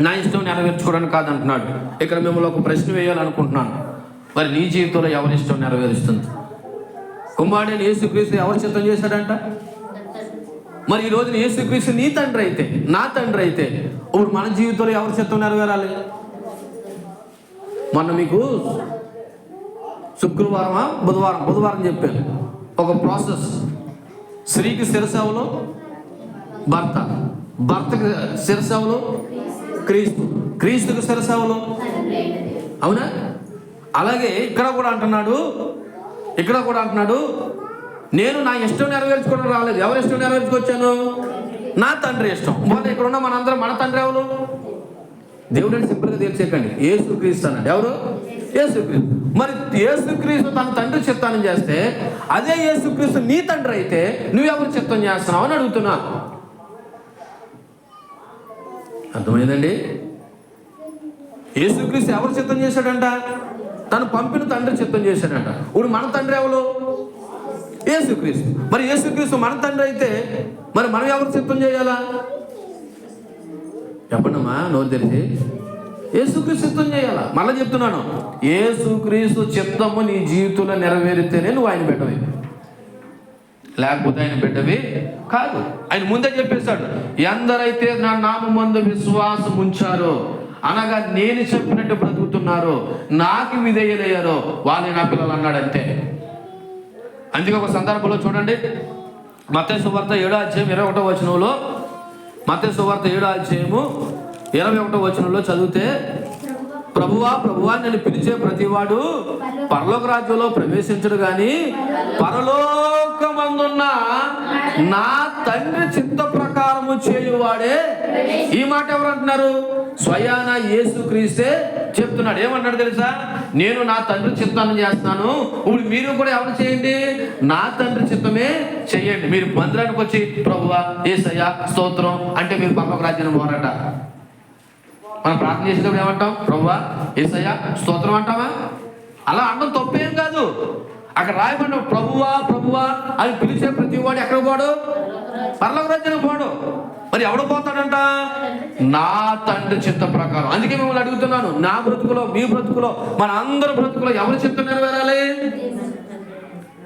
నా ఇష్టం నెరవేర్చుకోవడానికి కాదంటున్నాడు. ఇక్కడ మిమ్మల్ని ఒక ప్రశ్న వేయాలనుకుంటున్నాను. మరి నీ జీవితంలో ఎవరి ఇష్టం నెరవేరుస్తుంది? కుమారుడైన యేసుక్రీస్తు ఎవరి చిత్తం చేశాడంట? మరి ఈ రోజున యేసుక్రీస్తు నీ తండ్రి అయితే, నా తండ్రి అయితే, ఇప్పుడు మన జీవితంలో ఎవరి చిత్తం నెరవేరాలి? మొన్న మీకు శుక్రవారమా బుధవారం చెప్పాను ఒక ప్రాసెస్. స్త్రీకి శిరసేవలో భర్త, భర్తకి శిరసేవలో క్రీస్తు, క్రీస్తుకి శిరసేవలో, అవునా? అలాగే ఇక్కడ కూడా అంటున్నాడు, నేను నా ఇష్టం నెరవేర్చుకోవడం రాలేదు. ఎవరి ఇష్టం నెరవేర్చుకొచ్చాను? నా తండ్రి ఇష్టం. మరి ఇక్కడ ఉన్న మనందరం మన తండ్రి ఎవరు? దేవుడిని సింపుల్గా తెలిసేకండి, యేసుక్రీస్తు అన్నాడు. ఎవరు? యేసుక్రీస్తు. మరి యేసుక్రీస్తు తన తండ్రి చిత్తాన్ని చేస్తే, అదే యేసుక్రీస్తు నీ తండ్రి అయితే నువ్వెవరు చిత్తం చేస్తున్నావు అని అడుగుతున్నా. అర్థమైందండి? యేసుక్రీస్తు ఎవరు చిత్తం చేశాడంట? తను పంపిన తండ్రి చిత్తం చేశాడంట. ఇప్పుడు మన తండ్రి ఎవరు? యేసుక్రీస్తు. మరి యేసుక్రీస్తు మన తండ్రి అయితే మరి మనం ఎవరు చిత్తం చేయాలా? చెప్పండమ్మా, నోరు తెరిచి. యేసుక్రీస్తు చిత్తం చేయాలా? మళ్ళీ చెప్తున్నాను, యేసుక్రీస్తు చిత్తము నీ జీవితంలో నెరవేరితేనే నువ్వు ఆయన బిడ్డవి, లేకపోతే ఆయన బిడ్డవి కాదు. ఆయన ముందే చెప్పేశాడు, ఎందరైతే నా నామమందు విశ్వాసం ఉంచారో, అనగా నేను చెప్పినట్టు బ్రతుకుతున్నారో, నాకు విధేయులయ్యారో వాళ్ళే నా పిల్లలు అన్నాడు. అంతే. అందుకే ఒక సందర్భంలో చూడండి, మత్తయి సువార్త 7వ అధ్యాయం 21వ వచనంలో, మత్తయి సువార్త 7వ అధ్యాయము 21వ వచనంలో చదివితే, ప్రభువా ప్రభువా నేను పిలిచే ప్రతివాడు పరలోక రాజ్యంలో ప్రవేశించడు గాని పరలోకమందున్న నా తండ్రి చిత్త ప్రకారము చేయువాడే. ఈ మాట ఎవరు అంటున్నారు? స్వయాన యేసుక్రీస్తే చెప్తున్నాడు. ఏమన్నాడు తెలుసా? నేను నా తండ్రి చిత్తాన్ని చేస్తున్నాను, ఇప్పుడు మీరు కూడా ఎవరు చేయండి? నా తండ్రి చిత్తమే చెయ్యండి. మీరు మందిరానికి వచ్చి ప్రభువా యేసయ్యా స్తోత్రం అంటే మీరు పరలోక రాజ్యానికి పోరట. మనం ప్రార్థన చేసేటప్పుడు ఏమంటాం? ప్రభువా యేసయ్యా స్తోత్రం అంటామా? అలా అనడం తప్పేం కాదు. అక్కడ రాయబడిన ప్రభువా ప్రభువా అని పిలిచే ప్రతి వాడు ఎక్కడ పోడు? పరలోక రాజ్యానికి పోడు. మరి ఎవడు పోతాడంట? నా తండ్రి చిత్త ప్రకారం. అందుకే మిమ్మల్ని అడుగుతున్నాను, నా బ్రతుకులో మీ బ్రతుకులో మన అందరి బ్రతుకులో ఎవరి చిత్తం నెరవేరాలి?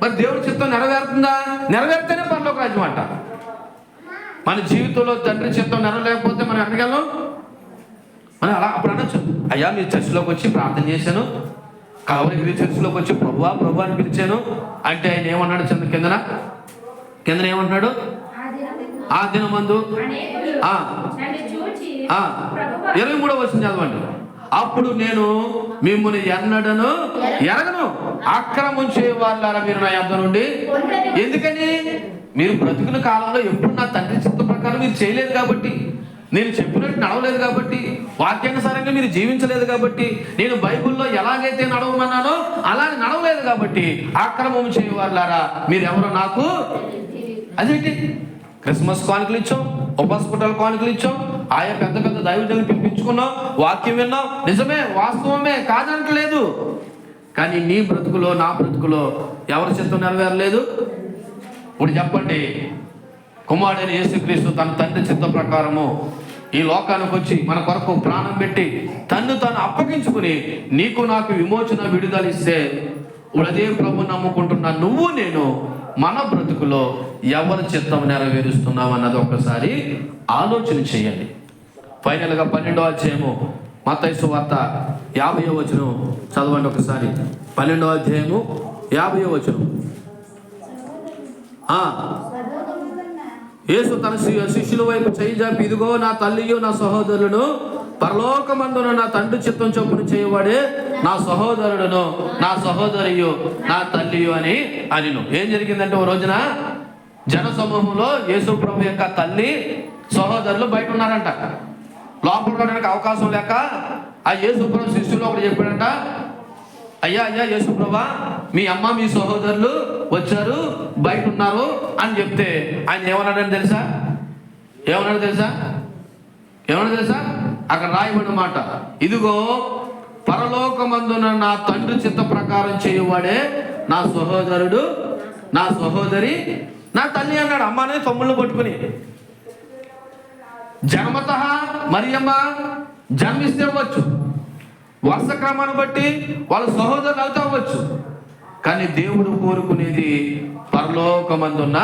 మరి దేవుడి చిత్తం నెరవేరుతుందా? నెరవేరితేనే పరలోక రాజ్యం అంట. మన జీవితంలో తండ్రి చిత్తం నెరవేరలేకపోతే మనం ఎక్కడికి వెళ్ళాం? మనం అలా అప్పుడు అనొచ్చు, అయ్యా మీ చర్చిలోకి వచ్చి ప్రార్థన చేశాను, కావలిగిరి చర్చిలోకి వచ్చి ప్రభువా ప్రభు అని పిలిచాను అంటే ఆయన ఏమన్నాడు? కిందన ఏమంటున్నాడు? ఆ దినమందు 23వ వచనం చదవండి. అప్పుడు నేను మిమ్మల్ని ఎన్నడను ఎరగను, అక్రమం చేయవాళ్ళారా మీరు నా యొద్ద నుండి. ఎందుకని? మీరు బ్రతుకున్న కాలంలో ఎప్పుడు నా తండ్రి చిత్త ప్రకారం మీరు చేయలేదు కాబట్టి, నేను చెప్పినట్టు నడవలేదు కాబట్టి, వాక్యానుసారంగా మీరు జీవించలేదు కాబట్టి, నేను బైబిల్లో ఎలాగైతే నడవమన్నానో అలాగే నడవలేదు కాబట్టి అక్రమం చేయవాళ్ళారా మీరెవరో నాకు. అదేంటి? క్రిస్మస్ కానుకలు ఇచ్చాం, ఉపహాస్పిటల్ కానుకలు ఇచ్చాం, ఆయా పెద్ద పెద్ద దైవజనులు పిలిపించుకున్నాం, వాక్యం విన్నాం, నిజమే వాస్తవమే కాదంటలేదు. కానీ నీ బ్రతుకులో నా బ్రతుకులో ఎవరి చిత్తం నెరవేరలేదు? ఇప్పుడు చెప్పండి, కుమారుడైన యేసుక్రీస్తు తన తండ్రి చిత్త ప్రకారము ఈ లోకానికి వచ్చి మన కొరకు ప్రాణం పెట్టి తన్ను తాను అప్పగించుకుని నీకు నాకు విమోచన విడుదల ఇస్తే ఉడదే ప్రభు నమ్ముకుంటున్న నువ్వు నేను మన బ్రతుకులో ఎవరి చిత్తం నెరవేరుస్తున్నాం అన్నది ఒకసారి ఆలోచన చేయండి. ఫైనల్గా 12వ అధ్యాయము మత్తయి సువార్త 50వ వచనం చదవండి ఒకసారి. 12వ అధ్యాయము 50వ వచనం. యేసు తన శిష్యుల వైపు చేయి జాపి, ఇదిగో నా తల్లియు నా సహోదరులను పరలోకమందున నా తండ్రి చిత్తం చొప్పున చేయవాడే నా సహోదరుడును నా సహోదరియు నా తల్లియు అని అనిను. ఏం జరిగిందంటే, ఓ రోజున జన సమూహంలో యేసు ప్రభు యొక్క తల్లి సహోదరులు బయట ఉన్నారంట. లోపల రావడానికి అవకాశం లేక ఆ యేసు ప్రభు శిష్యులు ఒకటి చెప్పాడంట, అయ్యా యేసు ప్రభా మీ అమ్మ మీ సహోదరులు వచ్చారు, బయట ఉన్నారు అని చెప్తే ఆయన ఏమన్నాడని తెలుసా? ఏమన్నాడు తెలుసా? అక్కడ రాయబడిన మాట, ఇదిగో పరలోకమందున నా తండ్రి చిత్త ప్రకారం చేయవాడే నా సహోదరుడు నా సహోదరి నా తల్లి అన్నాడు. అమ్మనే తమ్ముళ్ళు పట్టుకుని. జన్మత మరియమ్మ జన్మిస్తే అవ్వచ్చు, వరుస క్రమాన్ని బట్టి వాళ్ళ సహోదరులు అవుతా అవ్వచ్చు, కానీ దేవుడు కోరుకునేది పరలోకమందున్న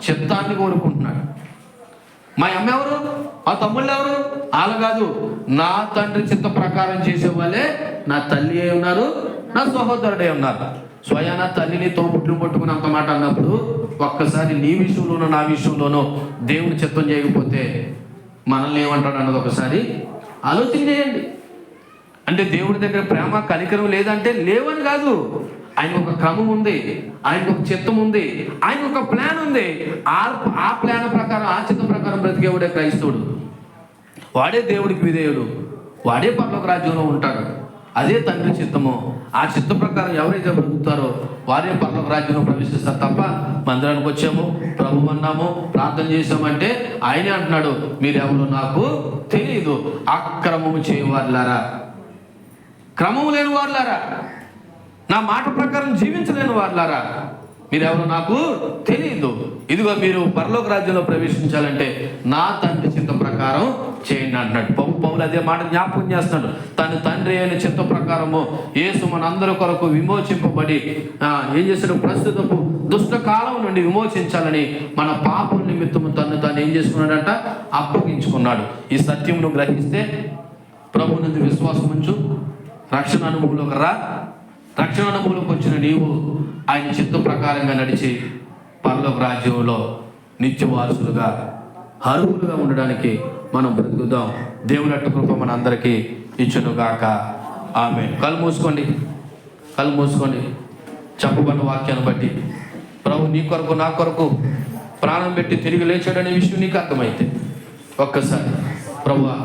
చిత్తాన్ని కోరుకుంటున్నాడు. మా అమ్మ ఎవరు? మా తమ్ముళ్ళు ఎవరు? వాళ్ళు కాదు, నా తండ్రి చిత్త ప్రకారం చేసే వాళ్ళే నా తల్లి అయి ఉన్నారు, నా సహోదరుడే ఉన్నారు. స్వయాన తల్లిని తోబుట్లు పట్టుకుని అంత మాట అన్నప్పుడు ఒక్కసారి నీ విషయంలోనూ నా విషయంలోనూ దేవుని చిత్తం చేయకపోతే మనల్ని ఏమంటాడు అన్నది ఒకసారి ఆలోచన చేయండి. అంటే దేవుడి దగ్గర ప్రేమ కనికరం లేదంటే లేవని కాదు, ఆయన ఒక క్రమం ఉంది, ఆయనకు ఒక చిత్తం ఉంది, ఆయనకు ఒక ప్లాన్ ఉంది. ఆ ప్లాన్ ప్రకారం ఆ చిత్తం ప్రకారం బ్రతికేవాడే క్రైస్తవుడు. వాడే దేవుడికి విధేయుడు, వాడే పరలోక రాజ్యంలో ఉంటాడు. అదే తండ్రి చిత్తము. ఆ చిత్త ప్రకారం ఎవరైతే బ్రతుకుతారో వారే పరలోక రాజ్యంలో ప్రవేశిస్తారు తప్ప మందిరానికి వచ్చాము, ప్రభు అన్నాము, ప్రార్థన చేసామంటే ఆయనే అంటున్నాడు, మీరెవరు నాకు తెలియదు, అక్రమము చేయవారులారా, క్రమము లేని వారులారా, నా మాట ప్రకారం జీవించలేని వారులారా, మీరెవరు నాకు తెలియదు. ఇదిగో మీరు పరలోక రాజ్యంలో ప్రవేశించాలంటే నా తండ్రి చిత్త ప్రకారం చేయండి అంటున్నాడు. పౌలు అదే మాట జ్ఞాపకం చేస్తున్నాడు. తన తండ్రి అయిన చిత్త ప్రకారము యేసు మనందరి కొరకు విమోచింపబడి ఏం చేశాడు? ప్రస్తుతపు దుష్ట కాలం నుండి విమోచించాలని మన పాపం నిమిత్తము తాను ఏం చేసుకున్నాడంట? అప్పగించుకున్నాడు. ఈ సత్యమును గ్రహిస్తే ప్రభు నుండి విశ్వాసం ఉంచు, రక్షణ అనుభవంలోకి రా. రక్షణ అనుభవంలోకి వచ్చిన నీవు ఆయన చిత్త ప్రకారంగా నడిచి పరలోక రాజ్యంలో నిత్య వారసులుగా అర్హులుగా ఉండడానికి మనం బ్రతుకుదాం. దేవుని అట్టు కృప మన అందరికీ ఇచ్చునుగాక. ఆమేన్. కళ్ళు మూసుకోండి. చెప్పబడిన వాక్యాన్ని బట్టి ప్రభు నీ కొరకు నా కొరకు ప్రాణం పెట్టి తిరిగి లేచాడనే విషయం నీకు అర్థమైతే ఒక్కసారి ప్రభువా